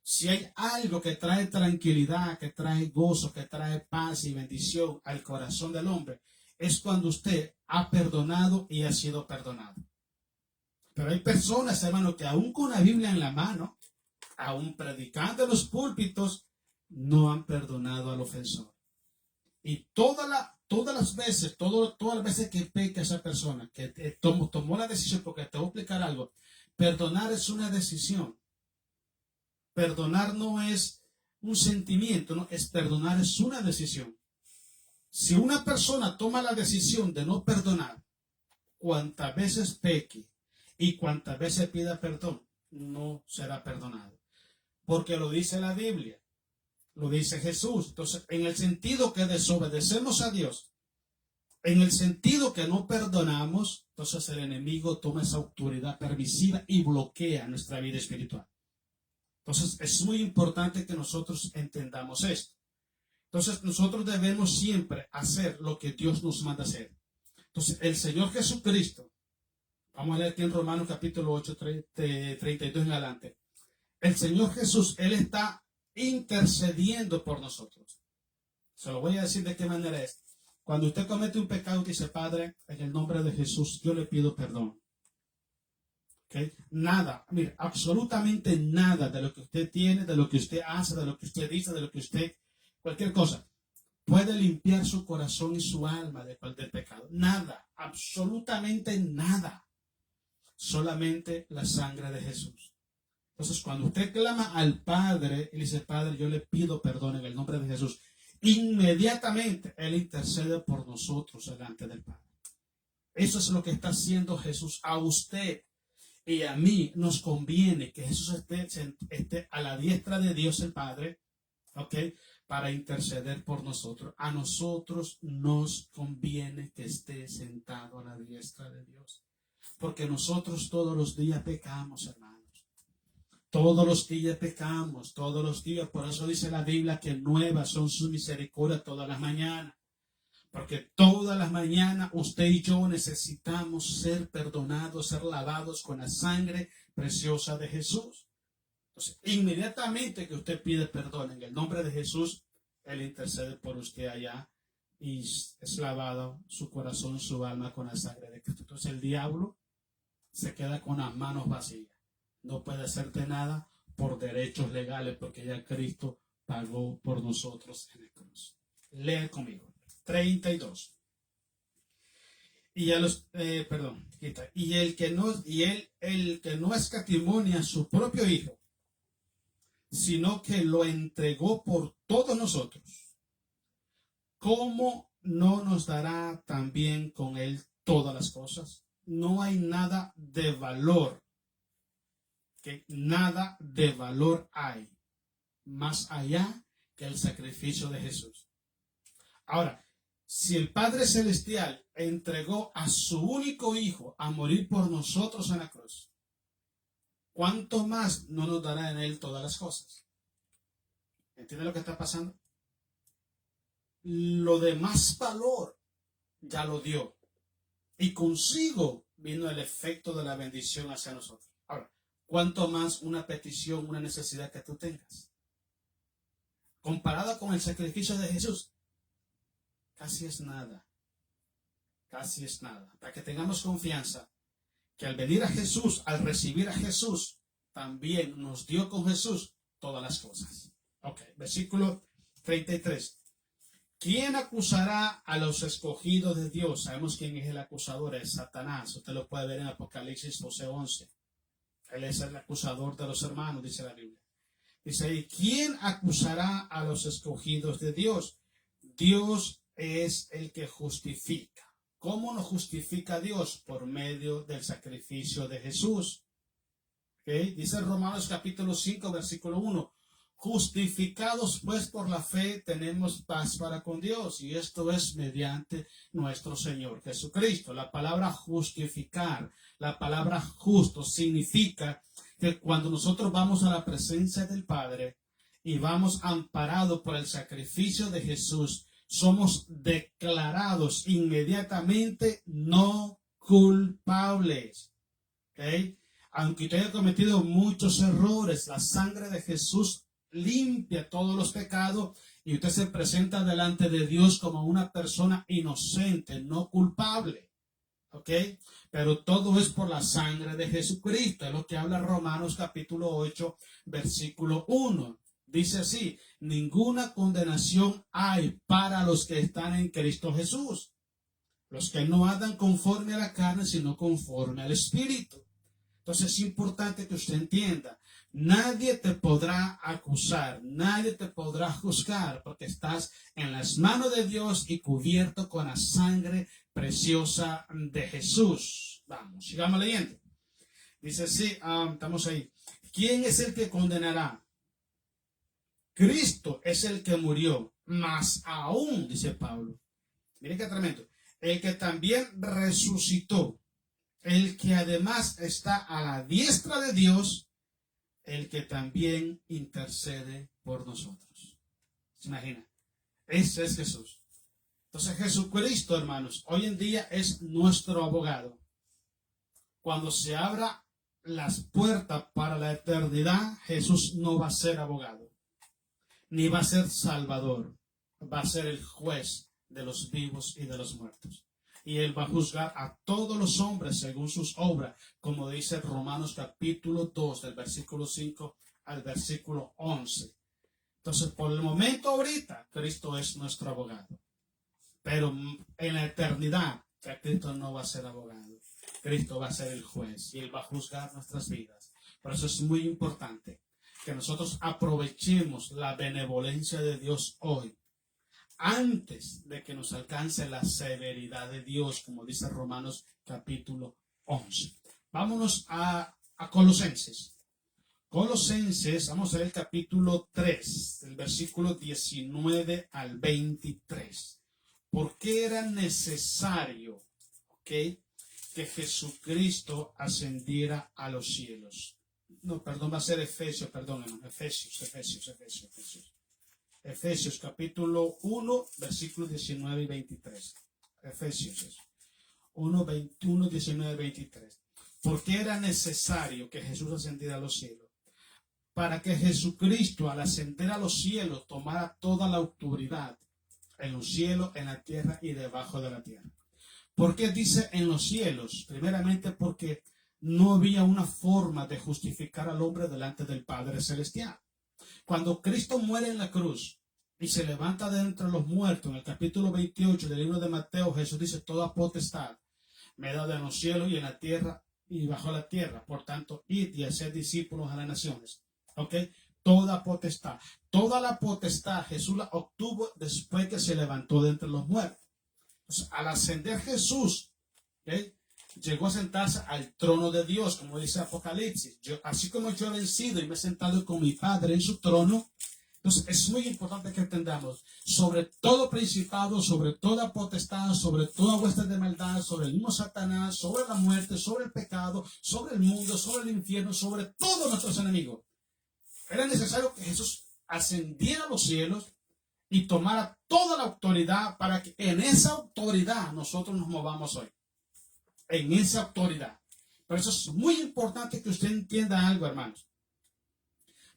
Si hay algo que trae tranquilidad, que trae gozo, que trae paz y bendición al corazón del hombre, es cuando usted ha perdonado y ha sido perdonado. Pero hay personas, hermano, que aún con la Biblia en la mano, aún predicando en los púlpitos, no han perdonado al ofensor. Y todas las veces que peca esa persona, que tomó la decisión, porque te voy a explicar algo, perdonar es una decisión. Perdonar no es un sentimiento, no, perdonar es una decisión. Si una persona toma la decisión de no perdonar, cuantas veces peque y cuantas veces pida perdón, no será perdonado. Porque lo dice la Biblia, lo dice Jesús. Entonces, en el sentido que desobedecemos a Dios, en el sentido que no perdonamos, entonces el enemigo toma esa autoridad permisiva y bloquea nuestra vida espiritual. Entonces, es muy importante que nosotros entendamos esto. Entonces, nosotros debemos siempre hacer lo que Dios nos manda hacer. Entonces, el Señor Jesucristo, vamos a leer aquí en Romanos capítulo 8, 32 en adelante. El Señor Jesús, Él está intercediendo por nosotros. Se lo voy a decir de qué manera es. Cuando usted comete un pecado, dice, Padre, en el nombre de Jesús, yo le pido perdón. ¿Okay? Nada, mire, absolutamente nada de lo que usted tiene, de lo que usted hace, de lo que usted dice, de lo que usted, cualquier cosa, puede limpiar su corazón y su alma del pecado. Nada, absolutamente nada. Solamente la sangre de Jesús. Entonces, cuando usted clama al Padre y dice, Padre, yo le pido perdón en el nombre de Jesús, inmediatamente Él intercede por nosotros delante del Padre. Eso es lo que está haciendo Jesús. A usted y a mí nos conviene que Jesús esté a la diestra de Dios el Padre, ¿ok? Para interceder por nosotros. A nosotros nos conviene que esté sentado a la diestra de Dios. Porque nosotros todos los días pecamos, hermanos. Todos los días pecamos, todos los días. Por eso dice la Biblia que nuevas son sus misericordias todas las mañanas. Porque todas las mañanas usted y yo necesitamos ser perdonados, ser lavados con la sangre preciosa de Jesús. Entonces, inmediatamente que usted pide perdón en el nombre de Jesús, Él intercede por usted allá y es lavado su corazón, su alma con la sangre de Cristo. Entonces, el diablo se queda con las manos vacías. No puede hacerte nada por derechos legales porque ya Cristo pagó por nosotros en la cruz. Lea conmigo. 32. Y el que no escatimonia a su propio Hijo, sino que lo entregó por todos nosotros, ¿cómo no nos dará también con Él todas las cosas? No hay nada de valor, que nada de valor hay más allá que el sacrificio de Jesús. Ahora, si el Padre Celestial entregó a su único Hijo a morir por nosotros en la cruz, ¿cuánto más no nos dará en Él todas las cosas? ¿Entiende lo que está pasando? Lo de más valor ya lo dio. Y consigo vino el efecto de la bendición hacia nosotros. Ahora, ¿cuánto más una petición, una necesidad que tú tengas? Comparada con el sacrificio de Jesús, casi es nada. Casi es nada. Para que tengamos confianza que al venir a Jesús, al recibir a Jesús, también nos dio con Jesús todas las cosas. Ok, versículo 33. ¿Quién acusará a los escogidos de Dios? Sabemos quién es el acusador, es Satanás. Usted lo puede ver en Apocalipsis 12:11. Él es el acusador de los hermanos, dice la Biblia. Dice ahí, ¿quién acusará a los escogidos de Dios? Dios es el que justifica. ¿Cómo nos justifica Dios? Por medio del sacrificio de Jesús. ¿Okay? Dice Romanos capítulo 5, versículo 1. Justificados pues por la fe tenemos paz para con Dios, y esto es mediante nuestro Señor Jesucristo. La palabra justificar, la palabra justo significa que cuando nosotros vamos a la presencia del Padre y vamos amparados por el sacrificio de Jesús, somos declarados inmediatamente no culpables. ¿Okay? Aunque usted haya cometido muchos errores, la sangre de Jesús limpia todos los pecados y usted se presenta delante de Dios como una persona inocente, no culpable. ¿Ok? Pero todo es por la sangre de Jesucristo. Es lo que habla Romanos capítulo 8, versículo 1. Dice así, ninguna condenación hay para los que están en Cristo Jesús. Los que no andan conforme a la carne, sino conforme al Espíritu. Entonces es importante que usted entienda, nadie te podrá acusar, nadie te podrá juzgar, porque estás en las manos de Dios y cubierto con la sangre preciosa de Jesús. Vamos, sigamos leyendo. Dice así, estamos ahí. ¿Quién es el que condenará? Cristo es el que murió, más aún, dice Pablo. Miren qué tremendo. El que también resucitó, el que además está a la diestra de Dios, el que también intercede por nosotros. ¿Se imagina? Ese es Jesús. Entonces Jesucristo, hermanos, hoy en día es nuestro abogado. Cuando se abra las puertas para la eternidad, Jesús no va a ser abogado, ni va a ser salvador, va a ser el juez de los vivos y de los muertos. Y él va a juzgar a todos los hombres según sus obras, como dice Romanos capítulo 2, del versículo 5 al versículo 11. Entonces, por el momento ahorita, Cristo es nuestro abogado. Pero en la eternidad, Cristo no va a ser abogado. Cristo va a ser el juez y él va a juzgar nuestras vidas. Por eso es muy importante que nosotros aprovechemos la benevolencia de Dios hoy, antes de que nos alcance la severidad de Dios, como dice Romanos capítulo 11. Vámonos a Colosenses. Colosenses, vamos a ver el capítulo 3, del versículo 19 al 23. ¿Por qué era necesario, que Jesucristo ascendiera a los cielos? No, perdón, va a ser Efesios, Efesios capítulo 1, versículos 19 y 23. Efesios 1, 21, 19 y 23. ¿Por qué era necesario que Jesús ascendiera a los cielos? Para que Jesucristo, al ascender a los cielos, tomara toda la autoridad en los cielos, en la tierra y debajo de la tierra. ¿Por qué dice en los cielos? Primeramente porque no había una forma de justificar al hombre delante del Padre Celestial. Cuando Cristo muere en la cruz y se levanta de entre los muertos, en el capítulo 28 del libro de Mateo, Jesús dice, toda potestad me da en los cielos y en la tierra y bajo la tierra. Por tanto, id y haced discípulos a las naciones. ¿Ok? Toda potestad. Toda la potestad Jesús la obtuvo después que se levantó de entre los muertos. Entonces, al ascender Jesús, ¿okay?, llegó a sentarse al trono de Dios, como dice Apocalipsis. Así como yo he vencido y me he sentado con mi Padre en su trono. Entonces es muy importante que entendamos sobre todo principado, sobre toda potestad, sobre toda hueste de maldad, sobre el mismo Satanás, sobre la muerte, sobre el pecado, sobre el mundo, sobre el infierno, sobre todos nuestros enemigos. Era necesario que Jesús ascendiera a los cielos y tomara toda la autoridad para que en esa autoridad nosotros nos movamos hoy. en esa autoridad. Por eso es muy importante que usted entienda algo, hermanos.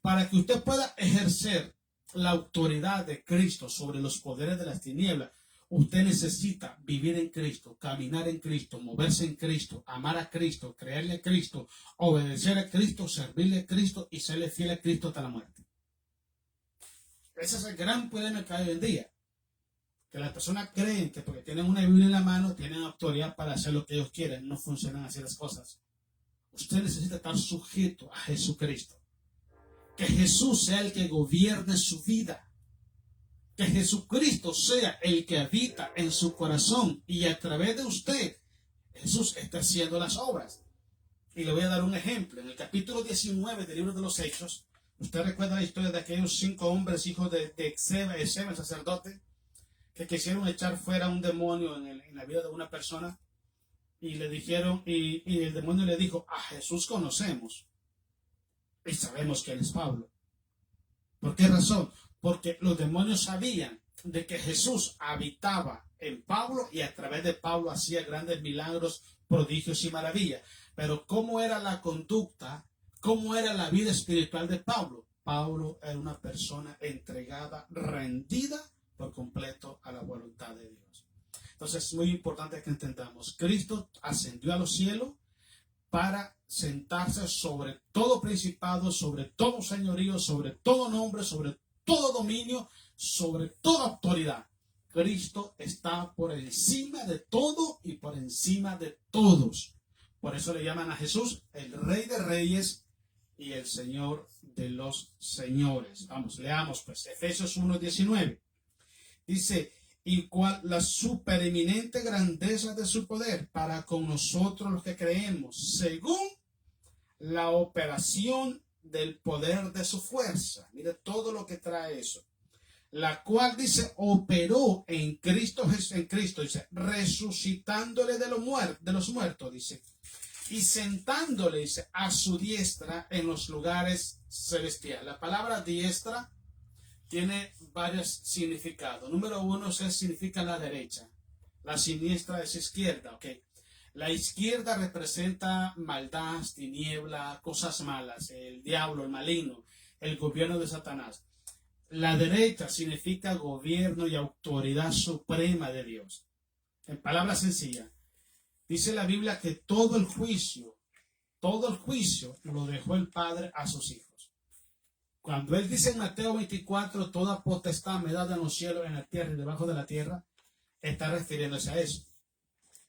Para que usted pueda ejercer la autoridad de Cristo sobre los poderes de las tinieblas, usted necesita vivir en Cristo, caminar en Cristo, moverse en Cristo, amar a Cristo, creerle a Cristo, obedecer a Cristo, servirle a Cristo y serle fiel a Cristo hasta la muerte. Ese es el gran problema que hay hoy en día. Que las personas creen que porque tienen una Biblia en la mano, tienen autoridad para hacer lo que ellos quieren. No funcionan así las cosas. Usted necesita estar sujeto a Jesucristo. Que Jesús sea el que gobierne su vida. Que Jesucristo sea el que habita en su corazón y a través de usted, Jesús está haciendo las obras. Y le voy a dar un ejemplo. En el capítulo 19 del libro de los Hechos, usted recuerda la historia de aquellos 5 hombres, hijos de Ezeba, el sacerdote, que quisieron echar fuera un demonio en la vida de una persona. Y le dijeron, y el demonio le dijo, a Jesús conocemos y sabemos que él es Pablo. ¿Por qué razón? Porque los demonios sabían de que Jesús habitaba en Pablo y a través de Pablo hacía grandes milagros, prodigios y maravillas. Pero ¿cómo era la conducta? ¿Cómo era la vida espiritual de Pablo? Pablo era una persona entregada, rendida por completo a la voluntad de Dios. Entonces es muy importante que entendamos, Cristo ascendió a los cielos para sentarse sobre todo principado, sobre todo señorío, sobre todo nombre, sobre todo dominio, sobre toda autoridad. Cristo está por encima de todo y por encima de todos. Por eso le llaman a Jesús el Rey de Reyes y el Señor de los Señores. Vamos, leamos pues Efesios 1:19. Dice, y cuál la supereminente grandeza de su poder para con nosotros los que creemos, según la operación del poder de su fuerza. Mire todo lo que trae eso. La cual dice, operó en Cristo, dice, resucitándole de los muertos, dice, y sentándole, dice, a su diestra en los lugares celestiales. La palabra diestra tiene varios significados. Número 1 significa la derecha. La siniestra es izquierda, ¿ok? La izquierda representa maldad, tiniebla, cosas malas, el diablo, el maligno, el gobierno de Satanás. La derecha significa gobierno y autoridad suprema de Dios. En palabras sencillas, dice la Biblia que todo el juicio lo dejó el Padre a sus hijos. Cuando él dice en Mateo 24, toda potestad me da en los cielos, en la tierra y debajo de la tierra, está refiriéndose a eso.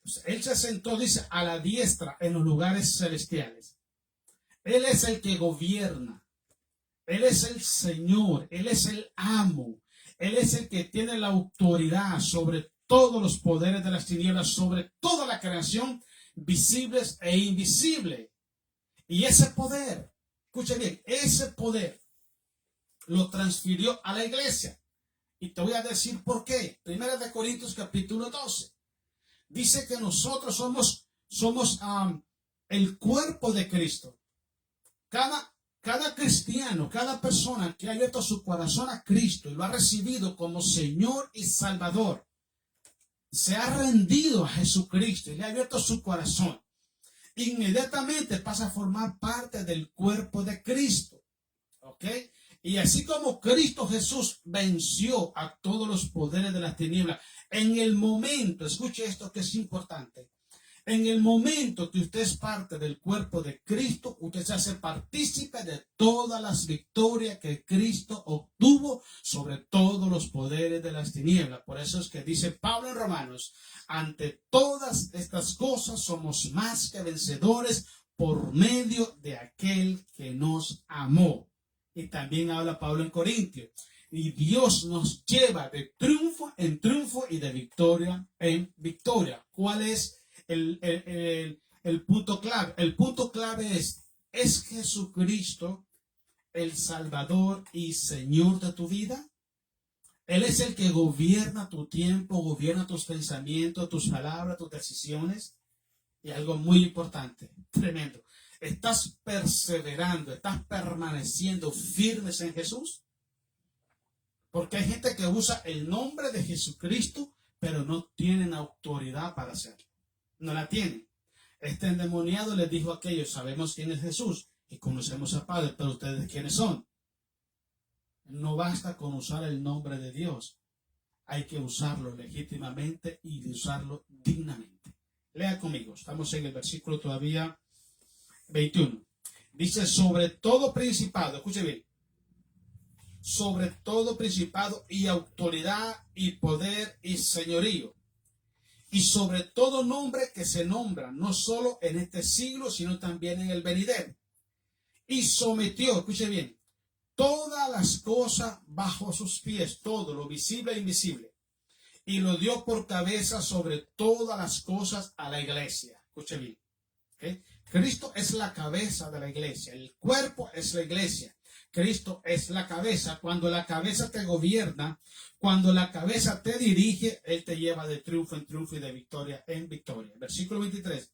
Entonces, él se sentó, dice, a la diestra en los lugares celestiales. Él es el que gobierna. Él es el Señor. Él es el amo. Él es el que tiene la autoridad sobre todos los poderes de las tinieblas, sobre toda la creación, visibles e invisibles. Y ese poder, escuche bien, ese poder lo transfirió a la iglesia. Y te voy a decir por qué. Primera de Corintios capítulo 12. Dice que nosotros somos el cuerpo de Cristo. Cada cristiano, cada persona que ha abierto su corazón a Cristo y lo ha recibido como Señor y Salvador, se ha rendido a Jesucristo y le ha abierto su corazón, inmediatamente pasa a formar parte del cuerpo de Cristo. ¿Ok? Y así como Cristo Jesús venció a todos los poderes de las tinieblas, en el momento, escuche esto que es importante, en el momento que usted es parte del cuerpo de Cristo, usted se hace partícipe de todas las victorias que Cristo obtuvo sobre todos los poderes de las tinieblas. Por eso es que dice Pablo en Romanos, ante todas estas cosas somos más que vencedores por medio de aquel que nos amó. Y también habla Pablo en Corintios. Y Dios nos lleva de triunfo en triunfo y de victoria en victoria. ¿Cuál es el punto clave? El punto clave ¿es Jesucristo el Salvador y Señor de tu vida? Él es el que gobierna tu tiempo, gobierna tus pensamientos, tus palabras, tus decisiones. Y algo muy importante, tremendo. ¿Estás perseverando, estás permaneciendo firmes en Jesús? Porque hay gente que usa el nombre de Jesucristo, pero no tienen autoridad para hacerlo. No la tienen. Este endemoniado les dijo a aquellos: sabemos quién es Jesús y conocemos al Padre, pero ustedes ¿quiénes son? No basta con usar el nombre de Dios. Hay que usarlo legítimamente y usarlo dignamente. Lea conmigo. Estamos en el versículo todavía 21. Dice: sobre todo principado, escuche bien, sobre todo principado y autoridad y poder y señorío, y sobre todo nombre que se nombra, no solo en este siglo, sino también en el venidero. Y sometió, escuche bien, todas las cosas bajo sus pies, todo lo visible e invisible, y lo dio por cabeza sobre todas las cosas a la iglesia. Escuche bien. ¿Okay? Cristo es la cabeza de la iglesia, el cuerpo es la iglesia. Cristo es la cabeza. Cuando la cabeza te gobierna, cuando la cabeza te dirige, Él te lleva de triunfo en triunfo y de victoria en victoria. Versículo 23.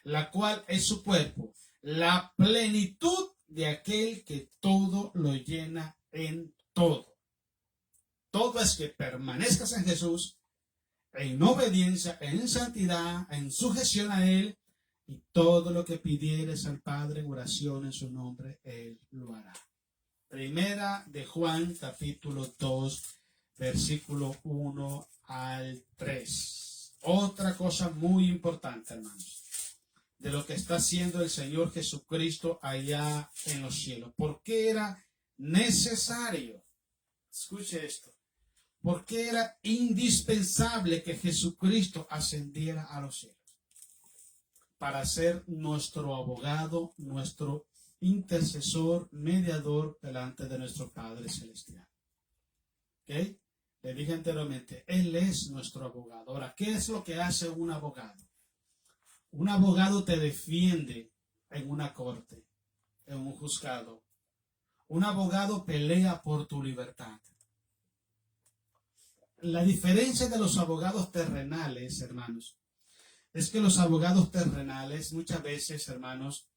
La cual es su cuerpo, la plenitud de aquel que todo lo llena en todo. Todo es que permanezcas en Jesús, en obediencia, en santidad, en sujeción a Él, y todo lo que pidieres al Padre en oración en su nombre, Él lo hará. Primera de Juan, capítulo 2, versículo 1 al 3. Otra cosa muy importante, hermanos, de lo que está haciendo el Señor Jesucristo allá en los cielos. ¿Por qué era necesario? Escuche esto. ¿Por qué era indispensable que Jesucristo ascendiera a los cielos? Para ser nuestro abogado, nuestro intercesor, mediador delante de nuestro Padre Celestial. ¿Ok? Le dije anteriormente, Él es nuestro abogado. Ahora, ¿qué es lo que hace un abogado? Un abogado te defiende en una corte, en un juzgado. Un abogado pelea por tu libertad. La diferencia de los abogados terrenales, hermanos, es que los abogados terrenales muchas veces, hermanos,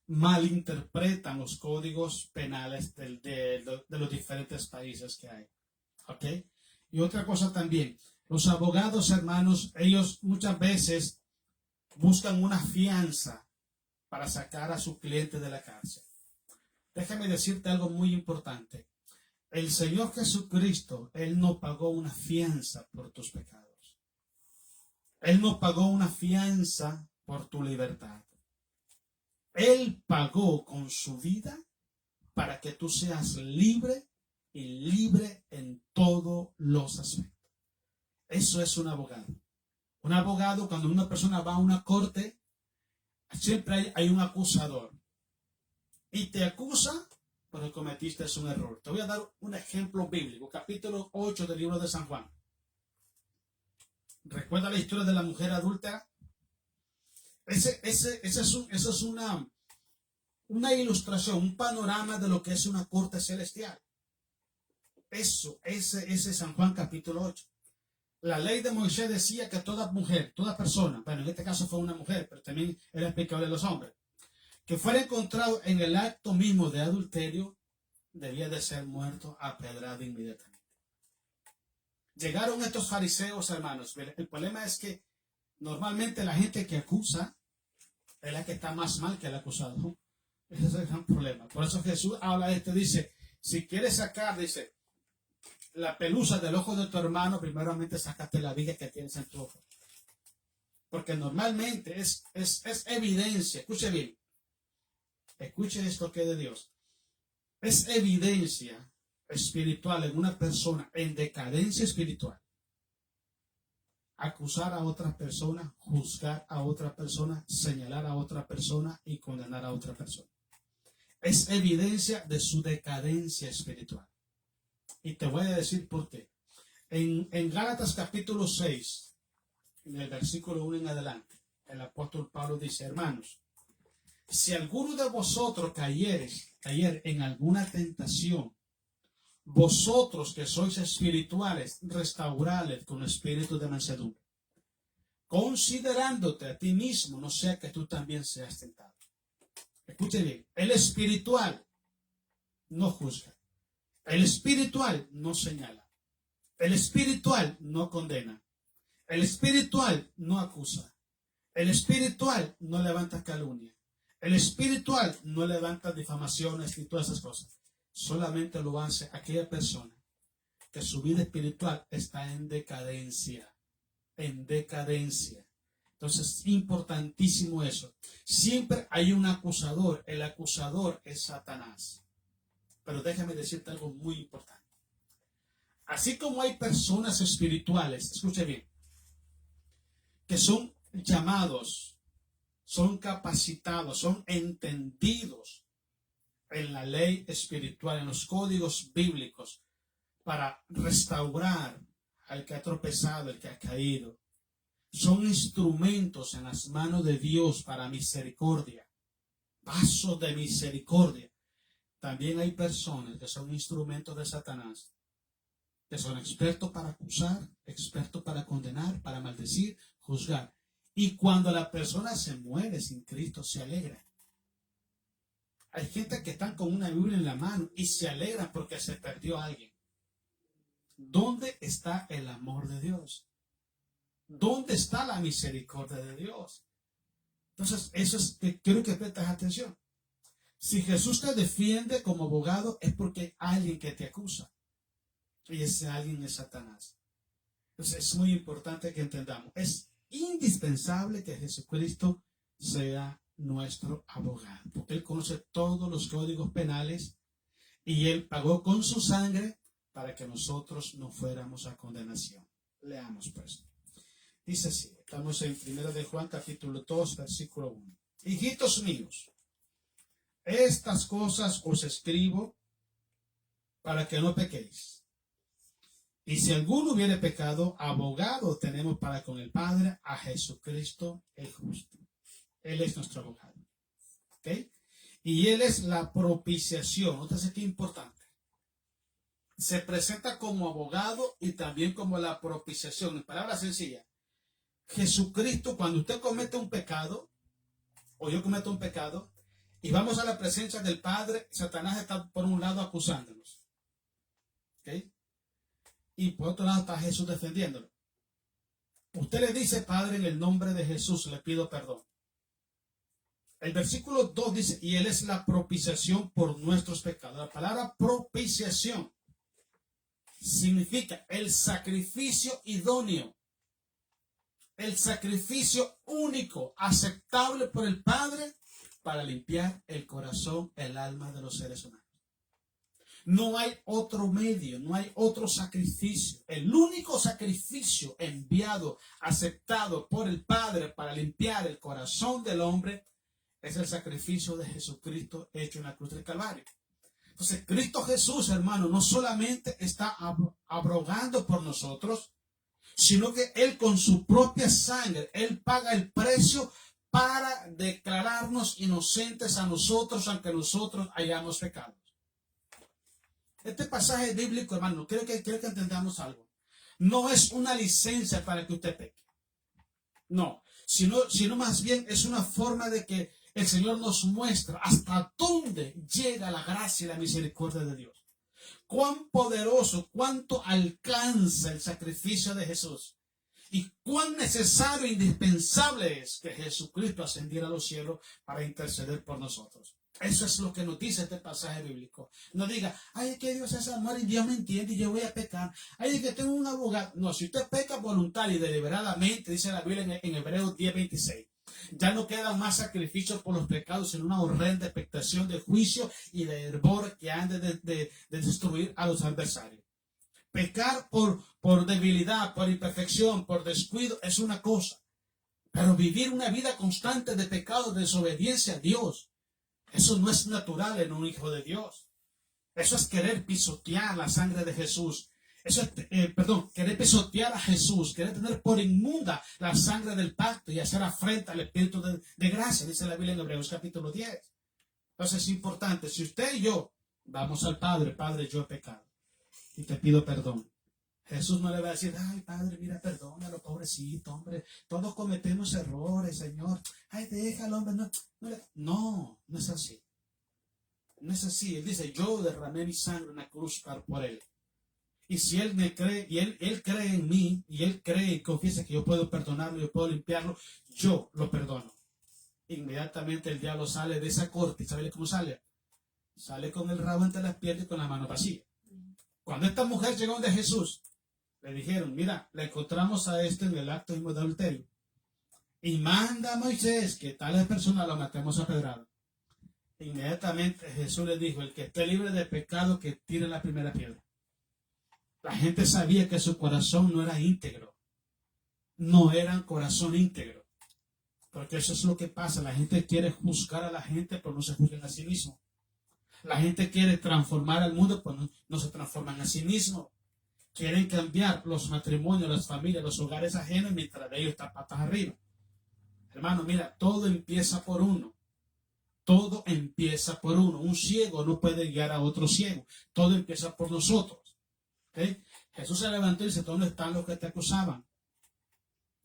malinterpretan los códigos penales de los diferentes países que hay. ¿Ok? Y otra cosa también, los abogados, hermanos, ellos muchas veces buscan una fianza para sacar a su cliente de la cárcel. Déjame decirte algo muy importante. El Señor Jesucristo, Él no pagó una fianza por tus pecados. Él no pagó una fianza por tu libertad. Él pagó con su vida para que tú seas libre y libre en todos los aspectos. Eso es un abogado. Un abogado, cuando una persona va a una corte, siempre hay un acusador. Y te acusa porque cometiste un error. Te voy a dar un ejemplo bíblico. Capítulo 8 del libro de San Juan. ¿Recuerda la historia de la mujer adúltera? Esa es una ilustración, un panorama de lo que es una corte celestial. Ese es San Juan capítulo 8. La ley de Moisés decía que toda mujer, toda persona, bueno, en este caso fue una mujer, pero también era aplicable a los hombres, que fuera encontrado en el acto mismo de adulterio, debía de ser muerto apedrado inmediatamente. Llegaron estos fariseos, hermanos. El problema es que normalmente la gente que acusa es la que está más mal que el acusado. Ese es el gran problema. Por eso Jesús habla de esto, dice, si quieres sacar, dice, la pelusa del ojo de tu hermano, primeramente sácate la viga que tienes en tu ojo. Porque normalmente es evidencia, escuche bien, escuche esto que es de Dios, es evidencia espiritual en una persona en decadencia espiritual. Acusar a otra persona, juzgar a otra persona, señalar a otra persona y condenar a otra persona. Es evidencia de su decadencia espiritual. Y te voy a decir por qué. En Gálatas capítulo 6, en el versículo 1 en adelante, el apóstol Pablo dice, hermanos, si alguno de vosotros cayere en alguna tentación, vosotros que sois espirituales, restauradles con espíritu de mansedumbre, considerándote a ti mismo, no sea que tú también seas tentado. Escuche bien, el espiritual no juzga, el espiritual no señala, el espiritual no condena, el espiritual no acusa, El espiritual no levanta calumnia. El espiritual no levanta difamaciones ni todas esas cosas. Solamente lo hace aquella persona que su vida espiritual está en decadencia. En decadencia. Entonces es importantísimo eso. Siempre hay un acusador. El acusador es Satanás. Pero déjame decirte algo muy importante. Así como hay personas espirituales, escuche bien, que son llamados, son capacitados, son entendidos en la ley espiritual, en los códigos bíblicos, para restaurar al que ha tropezado, el que ha caído. Son instrumentos en las manos de Dios para misericordia, vasos de misericordia. También hay personas que son instrumentos de Satanás, que son expertos para acusar, expertos para condenar, para maldecir, juzgar. Y cuando la persona se muere sin Cristo, se alegra. Hay gente que están con una Biblia en la mano y se alegra porque se perdió a alguien. ¿Dónde está el amor de Dios? ¿Dónde está la misericordia de Dios? Entonces, eso es que quiero que prestes atención. Si Jesús te defiende como abogado, es porque hay alguien que te acusa. Y ese alguien es Satanás. Entonces, es muy importante que entendamos. Es indispensable que Jesucristo sea nuestro abogado, porque Él conoce todos los códigos penales y Él pagó con su sangre para que nosotros no fuéramos a condenación. Leamos pues. Dice así, estamos en 1 de Juan capítulo 2, versículo 1. Hijitos míos, estas cosas os escribo para que no pequéis. Y si alguno hubiere pecado, abogado tenemos para con el Padre a Jesucristo el justo. Él es nuestro abogado. ¿Okay? Y Él es la propiciación. Entonces, qué importante. Se presenta como abogado y también como la propiciación. En palabras sencillas, Jesucristo, cuando usted comete un pecado, o yo cometo un pecado, y vamos a la presencia del Padre, Satanás está por un lado acusándonos. ¿Okay? Y por otro lado está Jesús defendiéndolo. Usted le dice, Padre, en el nombre de Jesús le pido perdón. El versículo 2 dice, y Él es la propiciación por nuestros pecados. La palabra propiciación significa el sacrificio idóneo, el sacrificio único, aceptable por el Padre para limpiar el corazón, el alma de los seres humanos. No hay otro medio, no hay otro sacrificio. El único sacrificio enviado, aceptado por el Padre para limpiar el corazón del hombre es el sacrificio de Jesucristo hecho en la cruz del Calvario. Entonces, Cristo Jesús, hermano, no solamente está abrogando por nosotros, sino que Él con su propia sangre, Él paga el precio para declararnos inocentes a nosotros, aunque nosotros hayamos pecado. Este pasaje bíblico, hermano, quiero que entendamos algo. No es una licencia para que usted peque. No, sino más bien es una forma de que el Señor nos muestra hasta dónde llega la gracia y la misericordia de Dios. Cuán poderoso, cuánto alcanza el sacrificio de Jesús. Y cuán necesario e indispensable es que Jesucristo ascendiera a los cielos para interceder por nosotros. Eso es lo que nos dice este pasaje bíblico. No diga, ay, es que Dios es amor y Dios me entiende y yo voy a pecar. Ay, es que tengo un abogado. No, si usted peca voluntario y deliberadamente, dice la Biblia en Hebreos 10:26, ya no quedan más sacrificios por los pecados, sino una horrenda expectación de juicio y de hervor que han de destruir a los adversarios. Pecar por debilidad, por imperfección, por descuido es una cosa. Pero vivir una vida constante de pecado, de desobediencia a Dios, eso no es natural en un hijo de Dios. Eso es querer pisotear la sangre de Jesús. Eso es, querer pisotear a Jesús, querer tener por inmunda la sangre del pacto y hacer afrenta al Espíritu de gracia, dice la Biblia en Hebreos capítulo 10. Entonces es importante, si usted y yo vamos al Padre, Padre, yo he pecado y te pido perdón. Jesús no le va a decir, ay, Padre, mira, perdónalo, pobrecito, hombre, todos cometemos errores, Señor. Ay, déjalo, hombre, no es así. No es así. Él dice, yo derramé mi sangre en la cruz por él. Y si él me cree, y él cree en mí, y él cree y confiesa que yo puedo perdonarlo, yo puedo limpiarlo, yo lo perdono. Inmediatamente el diablo sale de esa corte. ¿Y sabe cómo sale? Sale con el rabo entre las piernas y con la mano vacía. Cuando esta mujer llegó de Jesús, le dijeron, mira, le encontramos a este en el acto mismo de adulterio. Y manda a Moisés que tales personas lo matemos a pedrada. Inmediatamente Jesús le dijo, el que esté libre de pecado, que tire la primera piedra. La gente sabía que su corazón no era íntegro. No era un corazón íntegro. Porque eso es lo que pasa. La gente quiere juzgar a la gente, pero no se juzgan a sí mismo. La gente quiere transformar al mundo, pero no se transforman a sí mismo. Quieren cambiar los matrimonios, las familias, los hogares ajenos, mientras de ellos están patas arriba. Hermano, mira, todo empieza por uno. Todo empieza por uno. Un ciego no puede guiar a otro ciego. Todo empieza por nosotros. ¿Okay? Jesús se levantó y dice, ¿dónde están los que te acusaban?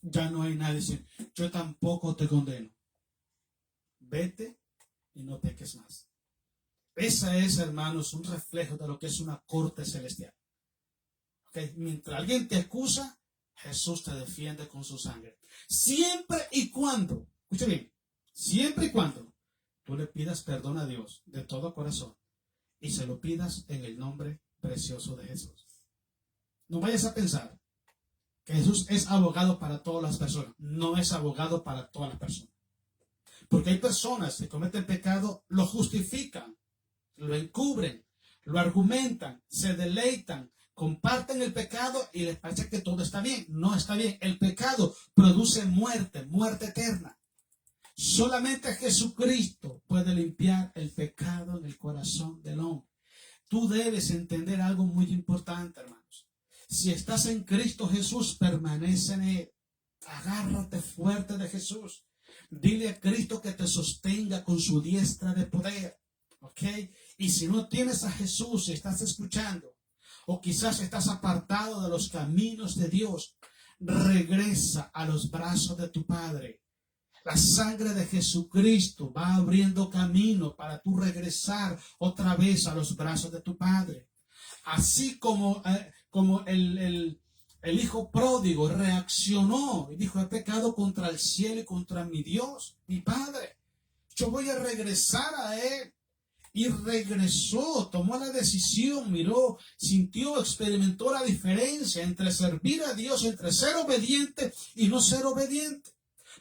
Ya no hay nadie. Dice, yo tampoco te condeno. Vete y no peques más. Esa es, hermanos, un reflejo de lo que es una corte celestial. ¿Okay? Mientras alguien te acusa, Jesús te defiende con su sangre. Siempre y cuando, escuche bien, siempre y cuando tú le pidas perdón a Dios de todo corazón y se lo pidas en el nombre precioso de Jesús. No vayas a pensar que Jesús es abogado para todas las personas. No es abogado para todas las personas. Porque hay personas que cometen pecado, lo justifican, lo encubren, lo argumentan, se deleitan, comparten el pecado y les parece que todo está bien. No está bien. El pecado produce muerte, muerte eterna. Solamente Jesucristo puede limpiar el pecado en el corazón del hombre. Tú debes entender algo muy importante, hermanos. Si estás en Cristo Jesús, permanece en Él. Agárrate fuerte de Jesús. Dile a Cristo que te sostenga con su diestra de poder. ¿Ok? Y si no tienes a Jesús y estás escuchando, o quizás estás apartado de los caminos de Dios, regresa a los brazos de tu Padre. La sangre de Jesucristo va abriendo camino para tú regresar otra vez a los brazos de tu Padre. Así como el hijo pródigo reaccionó y dijo, he pecado contra el cielo y contra mi Dios, mi Padre. Yo voy a regresar a Él. Y regresó, tomó la decisión, miró, sintió, experimentó la diferencia entre servir a Dios, entre ser obediente y no ser obediente.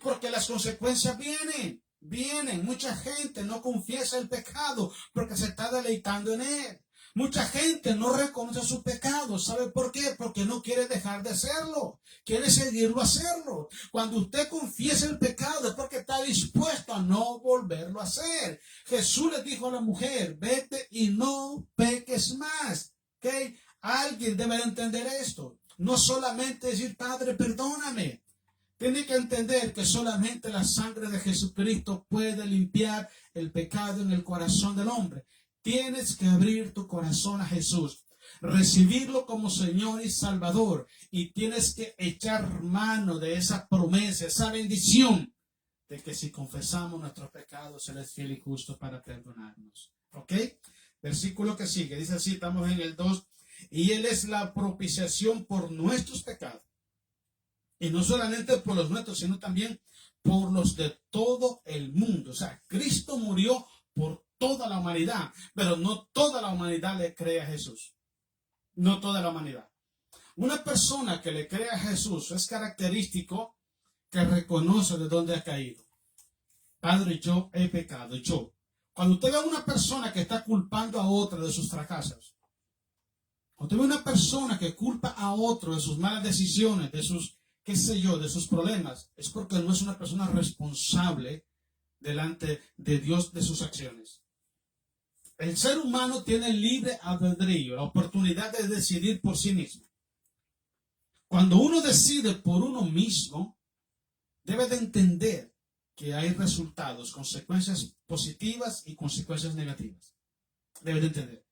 Porque las consecuencias vienen. Mucha gente no confiesa el pecado porque se está deleitando en él. Mucha gente no reconoce sus pecados. ¿Sabe por qué? Porque no quiere dejar de hacerlo. Quiere seguirlo a hacerlo. Cuando usted confiesa el pecado es porque está dispuesto a no volverlo a hacer. Jesús le dijo a la mujer, vete y no peques más. ¿Okay? Alguien debe entender esto. No solamente decir, Padre, perdóname. Tiene que entender que solamente la sangre de Jesucristo puede limpiar el pecado en el corazón del hombre. Tienes que abrir tu corazón a Jesús, recibirlo como Señor y Salvador, y tienes que echar mano de esa promesa, esa bendición de que si confesamos nuestros pecados, Él es fiel y justo para perdonarnos. ¿Ok? Versículo que sigue, dice así, estamos en el 2, y Él es la propiciación por nuestros pecados. Y no solamente por los nuestros, sino también por los de todo el mundo. O sea, Cristo murió por toda la humanidad, pero no toda la humanidad le cree a Jesús. No toda la humanidad. Una persona que le cree a Jesús es característico que reconoce de dónde ha caído. Padre, yo he pecado, yo. Cuando usted ve a una persona que está culpando a otra de sus fracasos, cuando usted ve a una persona que culpa a otro de sus malas decisiones, de sus qué sé yo, de sus problemas, es porque no es una persona responsable delante de Dios de sus acciones. El ser humano tiene libre albedrío, la oportunidad de decidir por sí mismo. Cuando uno decide por uno mismo, debe de entender que hay resultados, consecuencias positivas y consecuencias negativas. Debe de entender.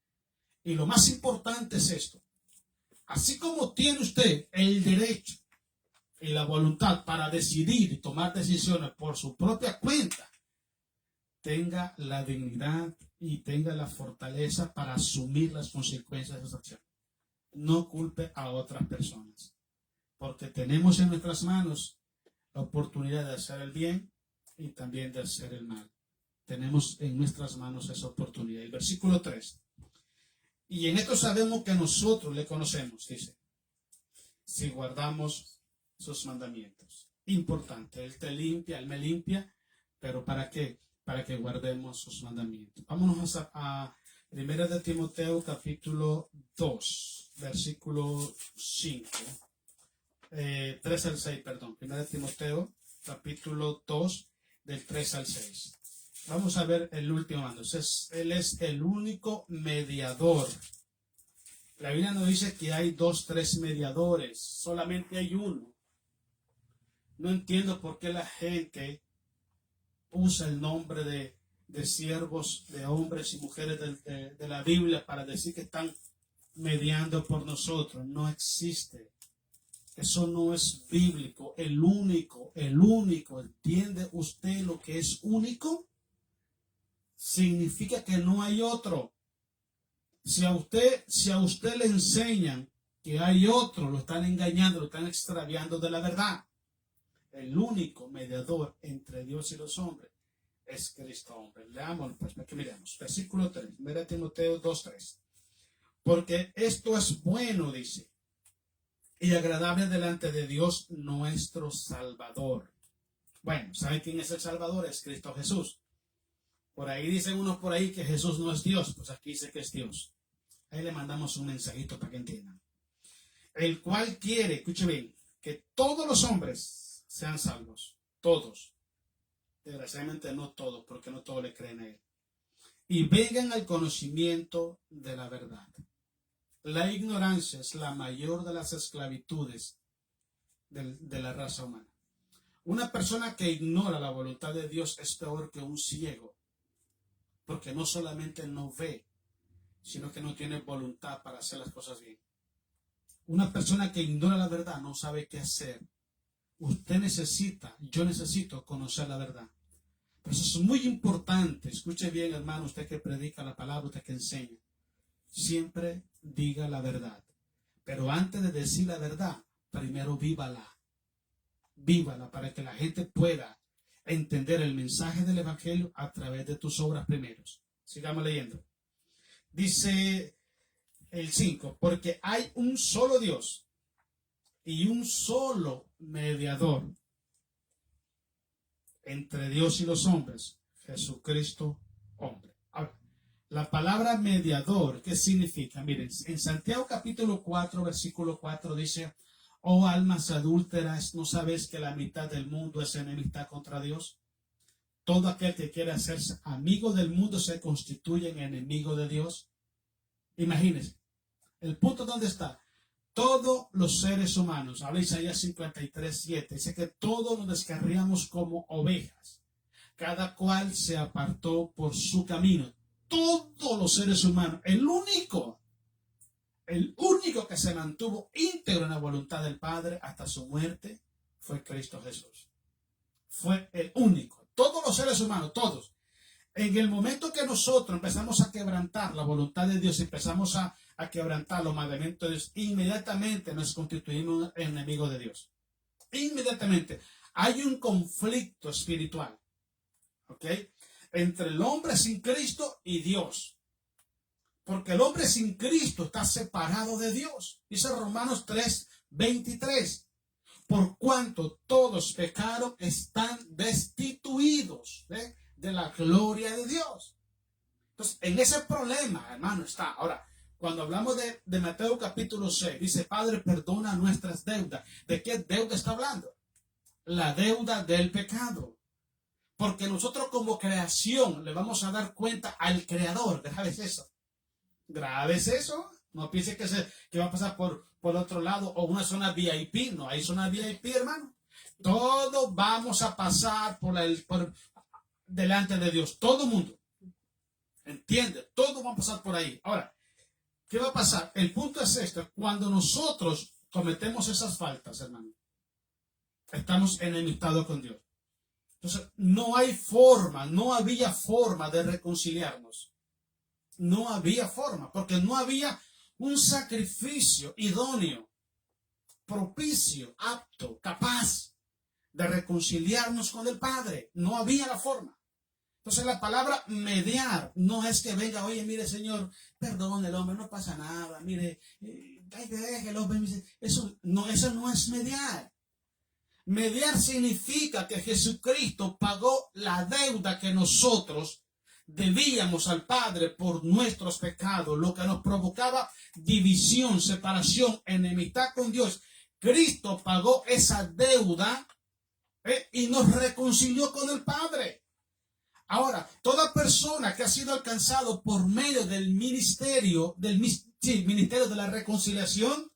Y lo más importante es esto. Así como tiene usted el derecho y la voluntad para decidir y tomar decisiones por su propia cuenta, tenga la dignidad y tenga la fortaleza para asumir las consecuencias de sus acciones. no culpe a otras personas, porque tenemos en nuestras manos la oportunidad de hacer el bien y también de hacer el mal. Tenemos en nuestras manos esa oportunidad. El versículo 3. Y en esto sabemos que nosotros le conocemos, dice, si guardamos sus mandamientos. Importante, Él te limpia, Él me limpia, pero ¿para qué? Para que guardemos sus mandamientos. Vámonos a 1 de Timoteo capítulo 2, versículo 5. 3 al 6, perdón. 1 de Timoteo capítulo 2, del 3 al 6. Vamos a ver el último mando. Él es el único mediador. La Biblia no dice que hay 2, 3 mediadores, solamente hay uno. No entiendo por qué la gente usa el nombre de siervos, de hombres y mujeres de la Biblia para decir que están mediando por nosotros. No existe. Eso no es bíblico. El único, ¿entiende usted lo que es único? Significa que no hay otro. Si a usted le enseñan que hay otro, lo están engañando, lo están extraviando de la verdad. El único mediador entre Dios y los hombres es Cristo hombre. Leamos, pues, para que miremos. Versículo 3. Mira Timoteo 2:3. Porque esto es bueno, dice, y agradable delante de Dios nuestro Salvador. Bueno, ¿saben quién es el Salvador? Es Cristo Jesús. Por ahí dicen unos por ahí que Jesús no es Dios. Pues aquí dice que es Dios. Ahí le mandamos un mensajito para que entiendan. El cual quiere, escuche bien, que todos los hombres sean salvos. Todos. Desgraciadamente no todos, porque no todos le creen a Él. Y vengan al conocimiento de la verdad. La ignorancia es la mayor de las esclavitudes de la raza humana. Una persona que ignora la voluntad de Dios es peor que un ciego, porque no solamente no ve, sino que no tiene voluntad para hacer las cosas bien. Una persona que ignora la verdad no sabe qué hacer. Yo necesito conocer la verdad. Por eso es muy importante, escuche bien, hermano, usted que predica la palabra, usted que enseña. Siempre diga la verdad. Pero antes de decir la verdad, primero vívala. Vívala para que la gente pueda entender el mensaje del Evangelio a través de tus obras primeros. Sigamos leyendo. Dice el 5, porque hay un solo Dios y un solo mediador entre Dios y los hombres, Jesucristo hombre. Ahora, la palabra mediador, ¿qué significa? Miren, en Santiago capítulo 4, versículo 4 dice, oh almas adúlteras, ¿no sabes que la mitad del mundo es enemistad contra Dios? Todo aquel que quiere hacerse amigo del mundo se constituye en enemigo de Dios. Imagínense, el punto donde está. Todos los seres humanos, habla Isaías 53:7, dice que todos nos descarriamos como ovejas. Cada cual se apartó por su camino. Todos los seres humanos, el único que se mantuvo íntegro en la voluntad del Padre hasta su muerte fue Cristo Jesús. Fue el único. Todos los seres humanos, todos. En el momento que nosotros empezamos a quebrantar la voluntad de Dios, empezamos a quebrantar los mandamientos de Dios, inmediatamente nos constituimos enemigos de Dios. Inmediatamente. Hay un conflicto espiritual, ¿ok? Entre el hombre sin Cristo y Dios. Porque el hombre sin Cristo está separado de Dios. Dice Romanos 3:23. Por cuanto todos pecaron, están destituidos de la gloria de Dios. Entonces, en ese problema, hermano, está. Ahora, cuando hablamos de Mateo capítulo 6, dice, Padre, perdona nuestras deudas. ¿De qué deuda está hablando? La deuda del pecado. Porque nosotros como creación le vamos a dar cuenta al Creador. ¿Grabes eso? ¿Grabes eso? No piense que va a pasar por otro lado o una zona VIP. No hay zona VIP, hermano. Todos vamos a pasar por delante de Dios. Todo mundo. ¿Entiende? Todos van a pasar por ahí. Ahora, ¿qué va a pasar? El punto es esto. Cuando nosotros cometemos esas faltas, hermano, estamos enemistados con Dios. Entonces, no había forma de reconciliarnos. No había forma, porque no había un sacrificio idóneo, propicio, apto, capaz de reconciliarnos con el Padre. No había la forma. Entonces la palabra mediar no es que venga, oye, mire Señor, perdón el hombre, no pasa nada, mire, el hombre, eso no es mediar. Mediar significa que Jesucristo pagó la deuda que nosotros debíamos al Padre por nuestros pecados, lo que nos provocaba división, separación, enemistad con Dios. Cristo pagó esa deuda y nos reconcilió con el Padre. Ahora, toda persona que ha sido alcanzado por medio del ministerio, ministerio de la reconciliación,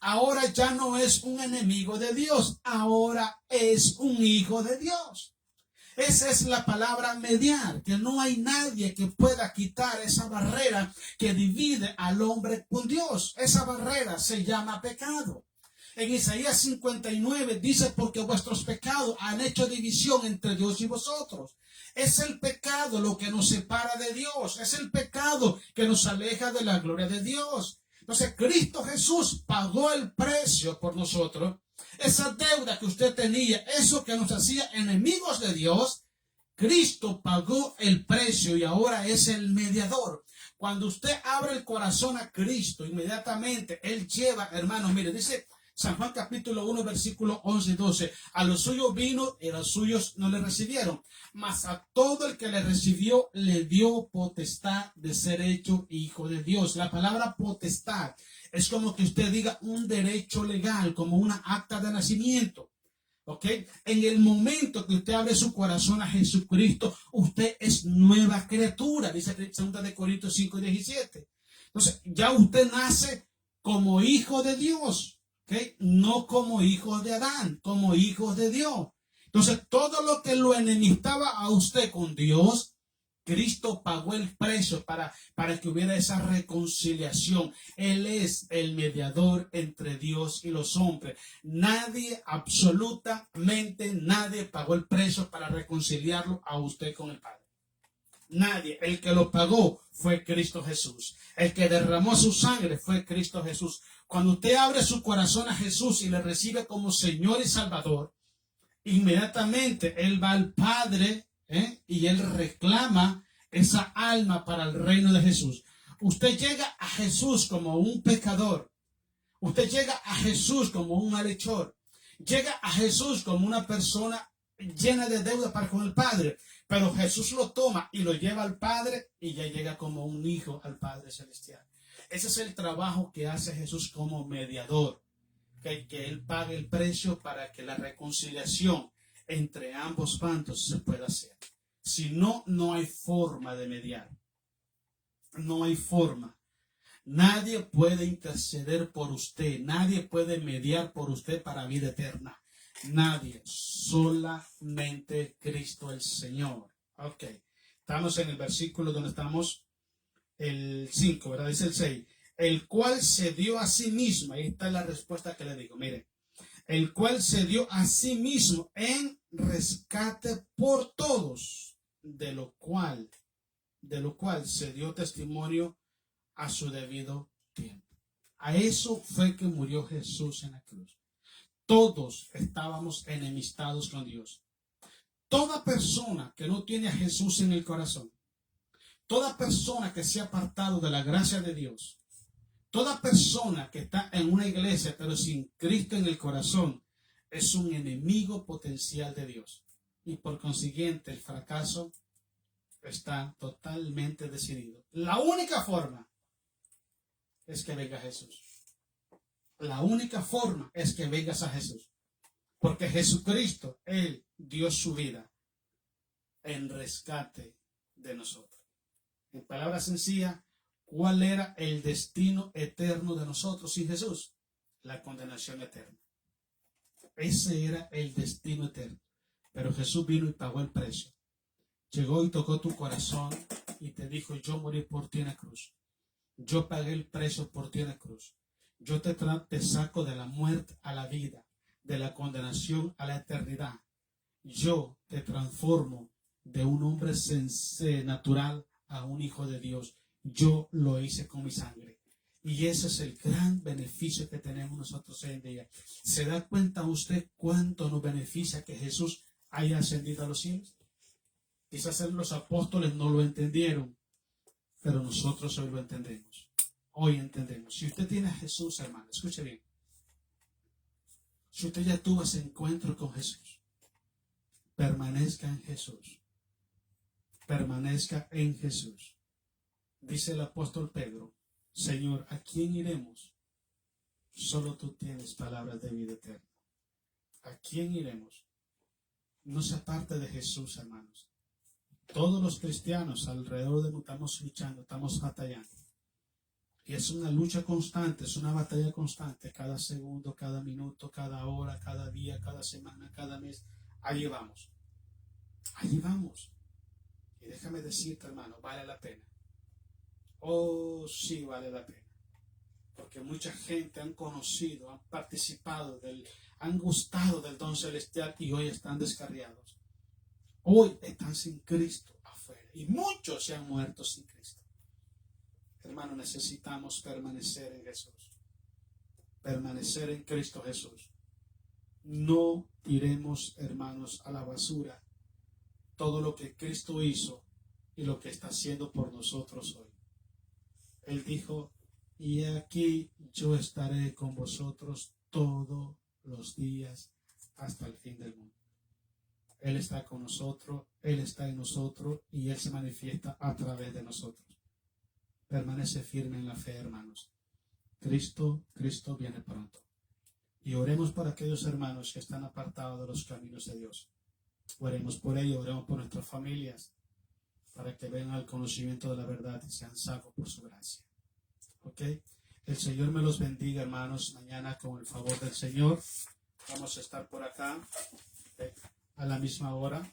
ahora ya no es un enemigo de Dios, ahora es un hijo de Dios. Esa es la palabra mediar, que no hay nadie que pueda quitar esa barrera que divide al hombre con Dios. Esa barrera se llama pecado. En Isaías 59 dice, porque vuestros pecados han hecho división entre Dios y vosotros. Es el pecado lo que nos separa de Dios. Es el pecado que nos aleja de la gloria de Dios. Entonces, Cristo Jesús pagó el precio por nosotros. Esa deuda que usted tenía, eso que nos hacía enemigos de Dios, Cristo pagó el precio y ahora es el mediador. Cuando usted abre el corazón a Cristo, inmediatamente Él lleva, hermanos, mire, dice San Juan capítulo 1, versículo 11 y 12. A los suyos vino y a los suyos no le recibieron. Mas a todo el que le recibió le dio potestad de ser hecho hijo de Dios. La palabra potestad es como que usted diga un derecho legal, como una acta de nacimiento. ¿Ok? En el momento que usted abre su corazón a Jesucristo, usted es nueva criatura. Dice 2 de Corintios 5, 17. Entonces, ya usted nace como hijo de Dios. ¿Okay? No como hijos de Adán, como hijos de Dios. Entonces, todo lo que lo enemistaba a usted con Dios, Cristo pagó el precio para que hubiera esa reconciliación. Él es el mediador entre Dios y los hombres. Nadie, absolutamente nadie pagó el precio para reconciliarlo a usted con el Padre. Nadie. El que lo pagó fue Cristo Jesús. El que derramó su sangre fue Cristo Jesús. Cuando usted abre su corazón a Jesús y le recibe como Señor y Salvador, inmediatamente Él va al Padre y Él reclama esa alma para el reino de Jesús. Usted llega a Jesús como un pecador. Usted llega a Jesús como un malhechor. Llega a Jesús como una persona llena de deuda para con el Padre. Pero Jesús lo toma y lo lleva al Padre y ya llega como un hijo al Padre Celestial. Ese es el trabajo que hace Jesús como mediador. Que Él pague el precio para que la reconciliación entre ambos bandos se pueda hacer. Si no, no hay forma de mediar. No hay forma. Nadie puede interceder por usted. Nadie puede mediar por usted para vida eterna. Nadie. Solamente Cristo el Señor. Ok. Estamos en el versículo donde estamos. El 5, ¿verdad? Dice el 6. El cual se dio a sí mismo. Ahí está la respuesta que le digo. Mire. El cual se dio a sí mismo en rescate por todos. De lo cual se dio testimonio a su debido tiempo. A eso fue que murió Jesús en la cruz. Todos estábamos enemistados con Dios. Toda persona que no tiene a Jesús en el corazón, toda persona que se ha apartado de la gracia de Dios, toda persona que está en una iglesia pero sin Cristo en el corazón, es un enemigo potencial de Dios. Y por consiguiente el fracaso está totalmente decidido. La única forma es que venga Jesús. La única forma es que vengas a Jesús. Porque Jesucristo, Él dio su vida en rescate de nosotros. En palabras sencillas, ¿cuál era el destino eterno de nosotros sin Jesús? La condenación eterna. Ese era el destino eterno. Pero Jesús vino y pagó el precio. Llegó y tocó tu corazón y te dijo, yo morí por ti en la cruz. Yo pagué el precio por ti en la cruz. Yo te saco de la muerte a la vida, de la condenación a la eternidad. Yo te transformo de un hombre natural a un hijo de Dios. Yo lo hice con mi sangre. Y ese es el gran beneficio que tenemos nosotros hoy en día. ¿Se da cuenta usted cuánto nos beneficia que Jesús haya ascendido a los cielos? Quizás los apóstoles no lo entendieron, pero nosotros hoy lo entendemos. Hoy entendemos. Si usted tiene a Jesús, hermano, escuche bien. Si usted ya tuvo ese encuentro con Jesús, permanezca en Jesús. Permanezca en Jesús. Dice el apóstol Pedro, Señor, ¿a quién iremos? Solo tú tienes palabras de vida eterna. ¿A quién iremos? No se aparte de Jesús, hermanos. Todos los cristianos alrededor de nosotros estamos luchando, estamos batallando. Y es una lucha constante, es una batalla constante, cada segundo, cada minuto, cada hora, cada día, cada semana, cada mes. Allí vamos. Allí vamos. Y déjame decirte, hermano, vale la pena. Oh, sí, vale la pena. Porque mucha gente han conocido, han participado, han gustado del don celestial y hoy están descarriados. Hoy están sin Cristo afuera. Y muchos se han muerto sin Cristo. Hermano, necesitamos permanecer en Jesús. Permanecer en Cristo Jesús. No tiremos, hermanos, a la basura todo lo que Cristo hizo y lo que está haciendo por nosotros hoy. Él dijo, y aquí yo estaré con vosotros todos los días hasta el fin del mundo. Él está con nosotros, Él está en nosotros y Él se manifiesta a través de nosotros. Permanece firme en la fe, hermanos. Cristo viene pronto. Y oremos por aquellos hermanos que están apartados de los caminos de Dios. Oremos por ellos, oremos por nuestras familias, para que vengan al conocimiento de la verdad y sean salvos por su gracia. ¿Ok? El Señor me los bendiga, hermanos. Mañana, con el favor del Señor, vamos a estar por acá a la misma hora.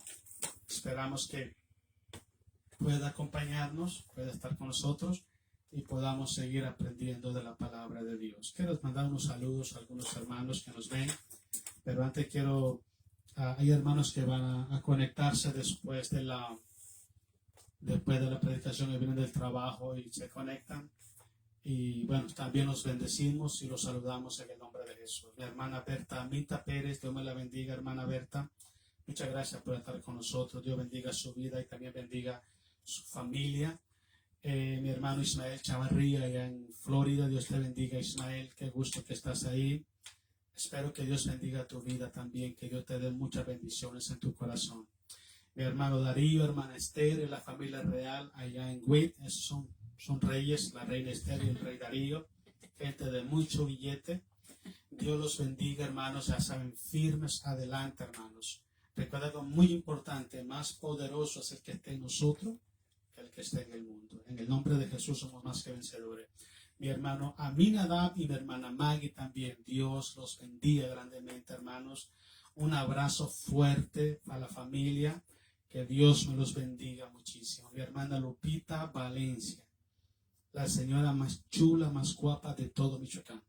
Esperamos que pueda acompañarnos, pueda estar con nosotros y podamos seguir aprendiendo de la palabra de Dios. Quiero mandar unos saludos a algunos hermanos que nos ven, pero antes hay hermanos que van a conectarse después de la predicación, que vienen del trabajo y se conectan. Y bueno, también los bendecimos y los saludamos en el nombre de Jesús. Mi hermana Berta Minta Pérez, Dios me la bendiga, hermana Berta. Muchas gracias por estar con nosotros. Dios bendiga su vida y también bendiga su familia. Mi hermano Ismael Chavarría, allá en Florida. Dios te bendiga, Ismael. Qué gusto que estás ahí. Espero que Dios bendiga tu vida también, que Dios te dé muchas bendiciones en tu corazón. Mi hermano Darío, hermana Esther, y la familia real allá en Witt. Esos son reyes, la reina Esther y el rey Darío. Gente de mucho billete. Dios los bendiga, hermanos. Ya saben, firmes adelante, hermanos. Recuerda algo muy importante, más poderoso es el que esté en nosotros que el que esté en el mundo. En el nombre de Jesús somos más que vencedores. Mi hermano Aminadab y mi hermana Maggie también. Dios los bendiga grandemente, hermanos. Un abrazo fuerte a la familia. Que Dios me los bendiga muchísimo. Mi hermana Lupita Valencia, la señora más chula, más guapa de todo Michoacán.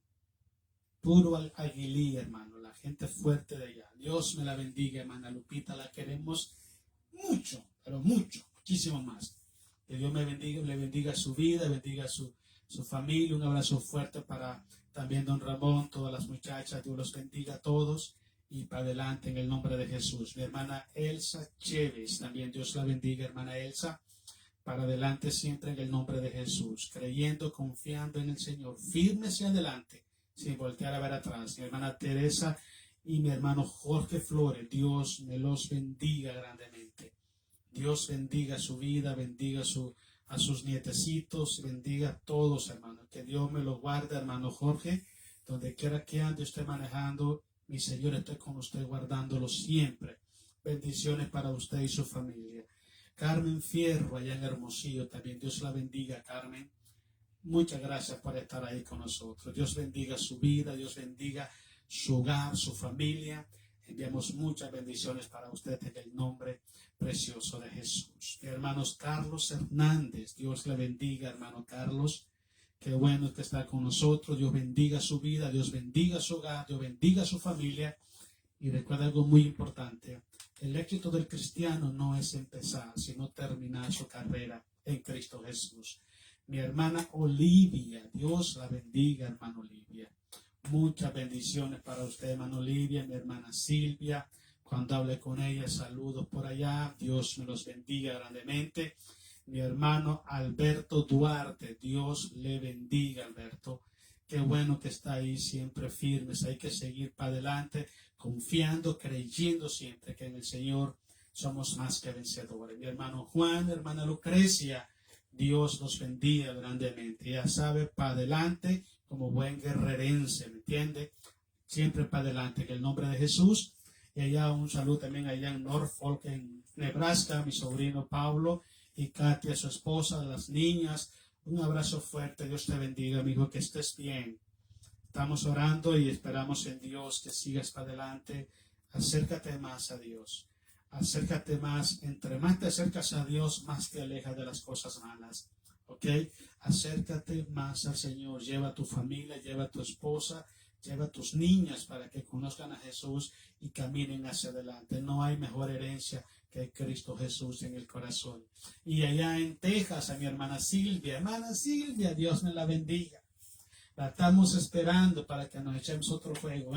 Puro Aguilí, hermano, la gente fuerte de allá. Dios me la bendiga, hermana Lupita, la queremos mucho, pero mucho, muchísimo más. Que Dios me bendiga, le bendiga su vida, bendiga su familia. Un abrazo fuerte para también don Ramón, todas las muchachas. Dios los bendiga a todos y para adelante en el nombre de Jesús. Mi hermana Elsa Chévez, también Dios la bendiga, hermana Elsa. Para adelante siempre en el nombre de Jesús, creyendo, confiando en el Señor, firme hacia adelante, sin voltear a ver atrás. Mi hermana Teresa y mi hermano Jorge Flores, Dios me los bendiga grandemente. Dios bendiga su vida, bendiga a sus nietecitos, bendiga a todos, hermanos. Que Dios me los guarde, hermano Jorge, donde quiera que ande usted manejando, mi Señor, estoy con usted guardándolo siempre. Bendiciones para usted y su familia. Carmen Fierro, allá en Hermosillo, también Dios la bendiga, Carmen. Muchas gracias por estar ahí con nosotros. Dios bendiga su vida, Dios bendiga su hogar, su familia. Enviamos muchas bendiciones para usted en el nombre precioso de Jesús. Hermanos Carlos Hernández, Dios le bendiga, hermano Carlos. Qué bueno que está con nosotros. Dios bendiga su vida, Dios bendiga su hogar, Dios bendiga su familia. Y recuerda algo muy importante. El éxito del cristiano no es empezar, sino terminar su carrera en Cristo Jesús. Mi hermana Olivia, Dios la bendiga, hermana Olivia. Muchas bendiciones para usted, hermana Olivia, mi hermana Silvia. Cuando hable con ella, saludos por allá. Dios me los bendiga grandemente. Mi hermano Alberto Duarte, Dios le bendiga, Alberto. Qué bueno que está ahí siempre firmes. Hay que seguir para adelante, confiando, creyendo siempre que en el Señor somos más que vencedores. Mi hermano Juan, hermana Lucrecia, Dios los bendiga grandemente. Ya sabe, para adelante, como buen guerrerense, ¿me entiende? Siempre para adelante, que el nombre de Jesús. Y allá un saludo también allá en Norfolk, en Nebraska, mi sobrino Pablo y Katia, su esposa, las niñas. Un abrazo fuerte, Dios te bendiga, amigo, que estés bien. Estamos orando y esperamos en Dios que sigas para adelante. Acércate más a Dios. Acércate más. Entre más te acercas a Dios, más te alejas de las cosas malas. ¿Ok? Acércate más al Señor. Lleva a tu familia, lleva a tu esposa, lleva a tus niñas para que conozcan a Jesús y caminen hacia adelante. No hay mejor herencia que Cristo Jesús en el corazón. Y allá en Texas, a mi hermana Silvia, Dios me la bendiga. La estamos esperando para que nos echemos otro juego,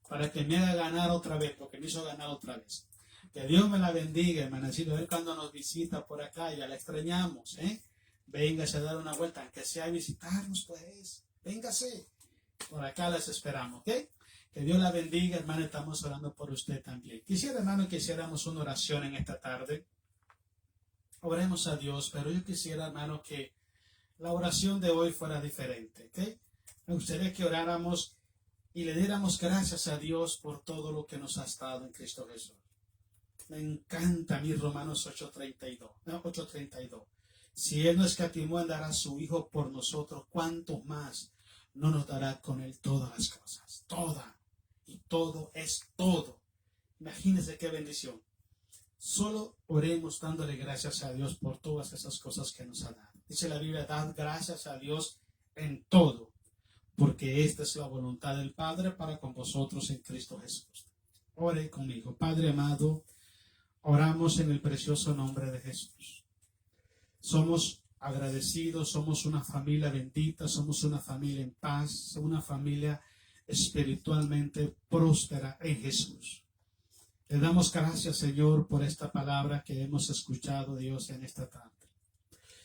para que me haga ganar otra vez, porque me hizo ganar otra vez. Que Dios me la bendiga, hermana Silvia. A ver cuando nos visita por acá, ya la extrañamos, Véngase a dar una vuelta, aunque sea a visitarnos, pues. Véngase. Por acá las esperamos, ¿ok? Que Dios la bendiga, hermano. Estamos orando por usted también. Quisiera, hermano, que hiciéramos una oración en esta tarde. Oremos a Dios, pero yo quisiera, hermano, que la oración de hoy fuera diferente, ¿ok? Me gustaría que oráramos y le diéramos gracias a Dios por todo lo que nos ha dado en Cristo Jesús. Me encanta a mí Romanos 8:32. Si Él no escatimó en dar a su Hijo por nosotros, ¿cuánto más no nos dará con Él todas las cosas? Toda. Y todo es todo. Imagínense qué bendición. Solo oremos dándole gracias a Dios por todas esas cosas que nos ha dado. Dice la Biblia, dad gracias a Dios en todo, porque esta es la voluntad del Padre para con vosotros en Cristo Jesús. Ore conmigo. Padre amado, oramos en el precioso nombre de Jesús. Somos agradecidos, somos una familia bendita, somos una familia en paz, una familia espiritualmente próspera en Jesús. Le damos gracias, Señor, por esta palabra que hemos escuchado, Dios, en esta tarde.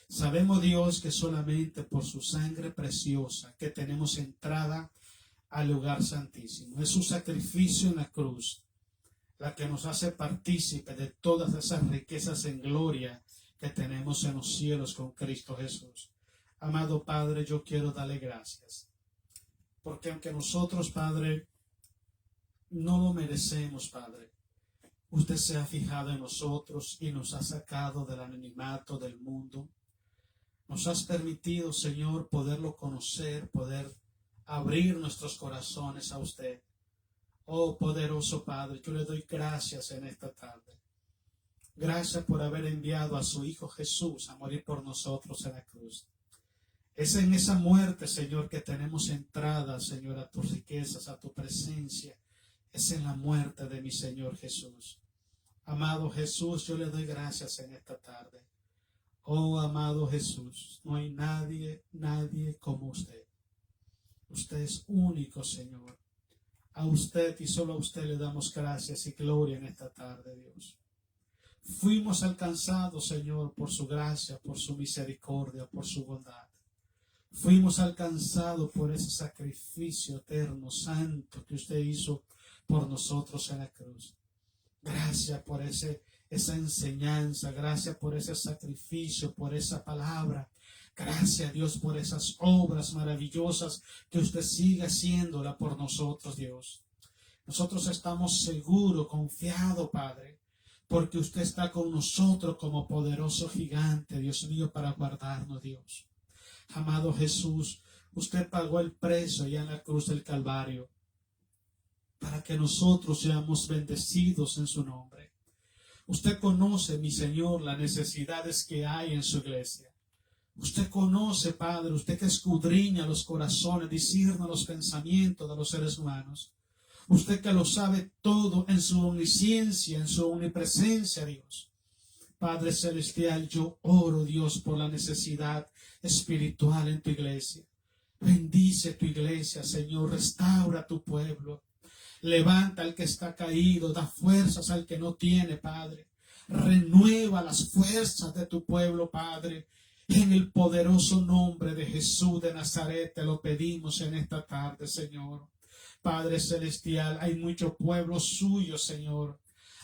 Sabemos, Dios, que solamente por su sangre preciosa que tenemos entrada al lugar santísimo. Es su sacrificio en la cruz la que nos hace partícipe de todas esas riquezas en gloria que tenemos en los cielos con Cristo Jesús. Amado Padre, yo quiero darle gracias, porque aunque nosotros, Padre, no lo merecemos, Padre, usted se ha fijado en nosotros y nos ha sacado del anonimato del mundo. Nos has permitido, Señor, poderlo conocer, poder abrir nuestros corazones a usted. Oh, poderoso Padre, yo le doy gracias en esta tarde. Gracias por haber enviado a su Hijo Jesús a morir por nosotros en la cruz. Es en esa muerte, Señor, que tenemos entrada, Señor, a tus riquezas, a tu presencia. Es en la muerte de mi Señor Jesús. Amado Jesús, yo le doy gracias en esta tarde. Oh, amado Jesús, no hay nadie como usted. Usted es único, Señor. A usted y solo a usted le damos gracias y gloria en esta tarde, Dios. Fuimos alcanzados, Señor, por su gracia, por su misericordia, por su bondad. Fuimos alcanzados por ese sacrificio eterno, santo, que usted hizo por nosotros en la cruz. Gracias por esa enseñanza, gracias por ese sacrificio, por esa palabra. Gracias, Dios, por esas obras maravillosas que usted sigue haciéndola por nosotros, Dios. Nosotros estamos seguros, confiados, Padre, porque usted está con nosotros como poderoso gigante, Dios mío, para guardarnos, Dios. Amado Jesús, usted pagó el precio ya en la cruz del Calvario para que nosotros seamos bendecidos en su nombre. Usted conoce, mi Señor, las necesidades que hay en su iglesia. Usted conoce, Padre, usted que escudriña los corazones, discierne los pensamientos de los seres humanos. Usted que lo sabe todo en su omnisciencia, en su omnipresencia, Dios. Padre celestial, yo oro, Dios, por la necesidad espiritual en tu iglesia. Bendice tu iglesia, Señor, restaura tu pueblo. Levanta al que está caído, da fuerzas al que no tiene, Padre. Renueva las fuerzas de tu pueblo, Padre. En el poderoso nombre de Jesús de Nazaret te lo pedimos en esta tarde, Señor. Padre celestial, hay mucho pueblo suyo, Señor,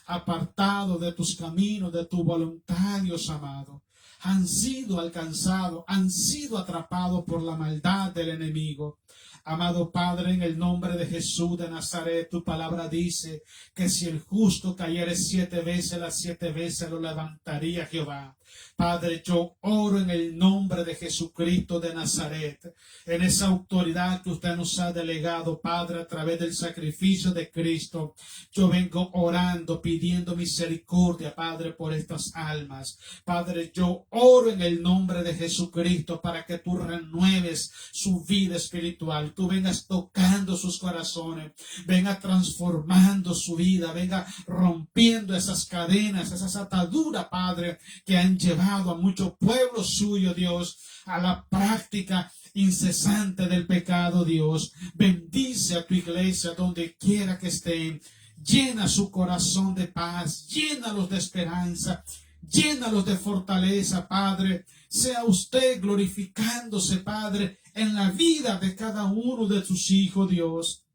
apartado de tus caminos, de tu voluntad, Dios amado. Han sido alcanzados, han sido atrapados por la maldad del enemigo. Amado Padre, en el nombre de Jesús de Nazaret, tu palabra dice que si el justo cayere 7 veces, las 7 veces lo levantaría Jehová. Padre, yo oro en el nombre de Jesucristo de Nazaret, en esa autoridad que usted nos ha delegado, Padre, a través del sacrificio de Cristo. Yo vengo orando, pidiendo misericordia, Padre, por estas almas. Padre, yo oro en el nombre de Jesucristo para que tú renueves su vida espiritual. Tú vengas tocando sus corazones, venga transformando su vida, venga rompiendo esas cadenas, esas ataduras, Padre, que han llevado a mucho pueblo suyo, Dios, a la práctica incesante del pecado, Dios. Bendice a tu iglesia donde quiera que estén. Llena su corazón de paz, llénalos de esperanza, llénalos de fortaleza, Padre. Sea usted glorificándose, Padre, en la vida de cada uno de tus hijos, Dios.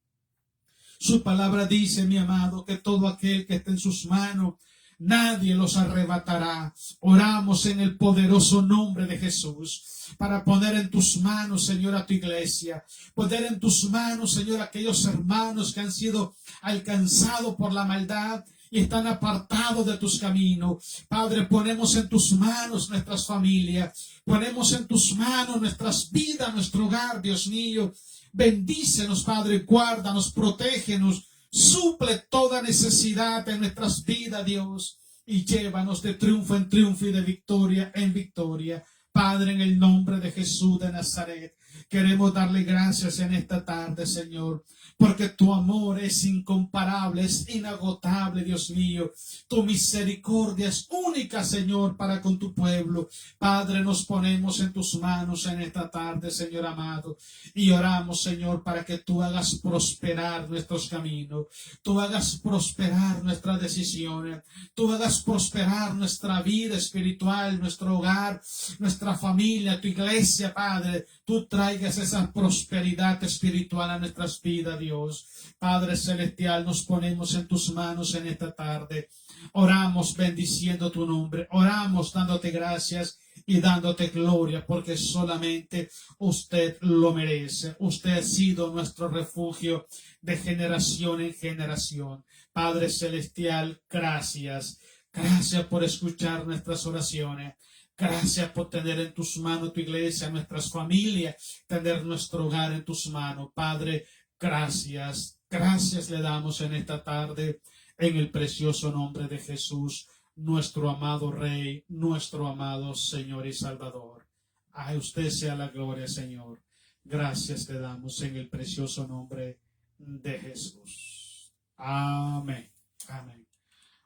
Su palabra dice, mi amado, que todo aquel que esté en sus manos, nadie los arrebatará. Oramos en el poderoso nombre de Jesús para poner en tus manos, Señor, a tu iglesia. Poner en tus manos, Señor, a aquellos hermanos que han sido alcanzados por la maldad y están apartados de tus caminos. Padre, ponemos en tus manos nuestras familias. Ponemos en tus manos nuestras vidas, nuestro hogar, Dios mío. Bendícenos, Padre, guárdanos, protégenos. Suple toda necesidad de nuestras vidas, Dios, y llévanos de triunfo en triunfo y de victoria en victoria. Padre, en el nombre de Jesús de Nazaret, queremos darle gracias en esta tarde, Señor, porque tu amor es incomparable, es inagotable, Dios mío. Tu misericordia es única, Señor, para con tu pueblo. Padre, nos ponemos en tus manos en esta tarde, Señor amado, y oramos, Señor, para que tú hagas prosperar nuestros caminos, tú hagas prosperar nuestras decisiones, tú hagas prosperar nuestra vida espiritual, nuestro hogar, nuestra familia, tu iglesia, Padre. Tú traigas esa prosperidad espiritual a nuestras vidas, Dios. Padre celestial, nos ponemos en tus manos en esta tarde. Oramos bendiciendo tu nombre. Oramos dándote gracias y dándote gloria, porque solamente usted lo merece. Usted ha sido nuestro refugio de generación en generación. Padre celestial, gracias. Gracias por escuchar nuestras oraciones. Gracias por tener en tus manos tu iglesia, nuestras familias, tener nuestro hogar en tus manos. Padre, gracias. Gracias le damos en esta tarde en el precioso nombre de Jesús, nuestro amado Rey, nuestro amado Señor y Salvador. A usted sea la gloria, Señor. Gracias le damos en el precioso nombre de Jesús. Amén. Amén.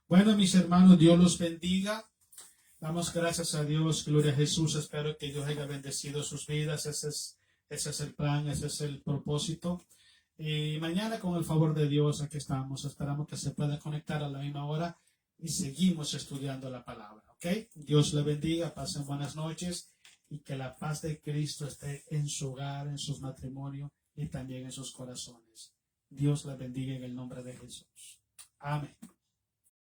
Bueno, mis hermanos, Dios los bendiga. Damos gracias a Dios, gloria a Jesús. Espero que Dios haya bendecido sus vidas. Ese es el plan, ese es el propósito. Y mañana, con el favor de Dios, aquí estamos. Esperamos que se pueda conectar a la misma hora y seguimos estudiando la palabra. ¿Ok? Dios le bendiga, pasen buenas noches y que la paz de Cristo esté en su hogar, en sus matrimonios y también en sus corazones. Dios le bendiga en el nombre de Jesús. Amén.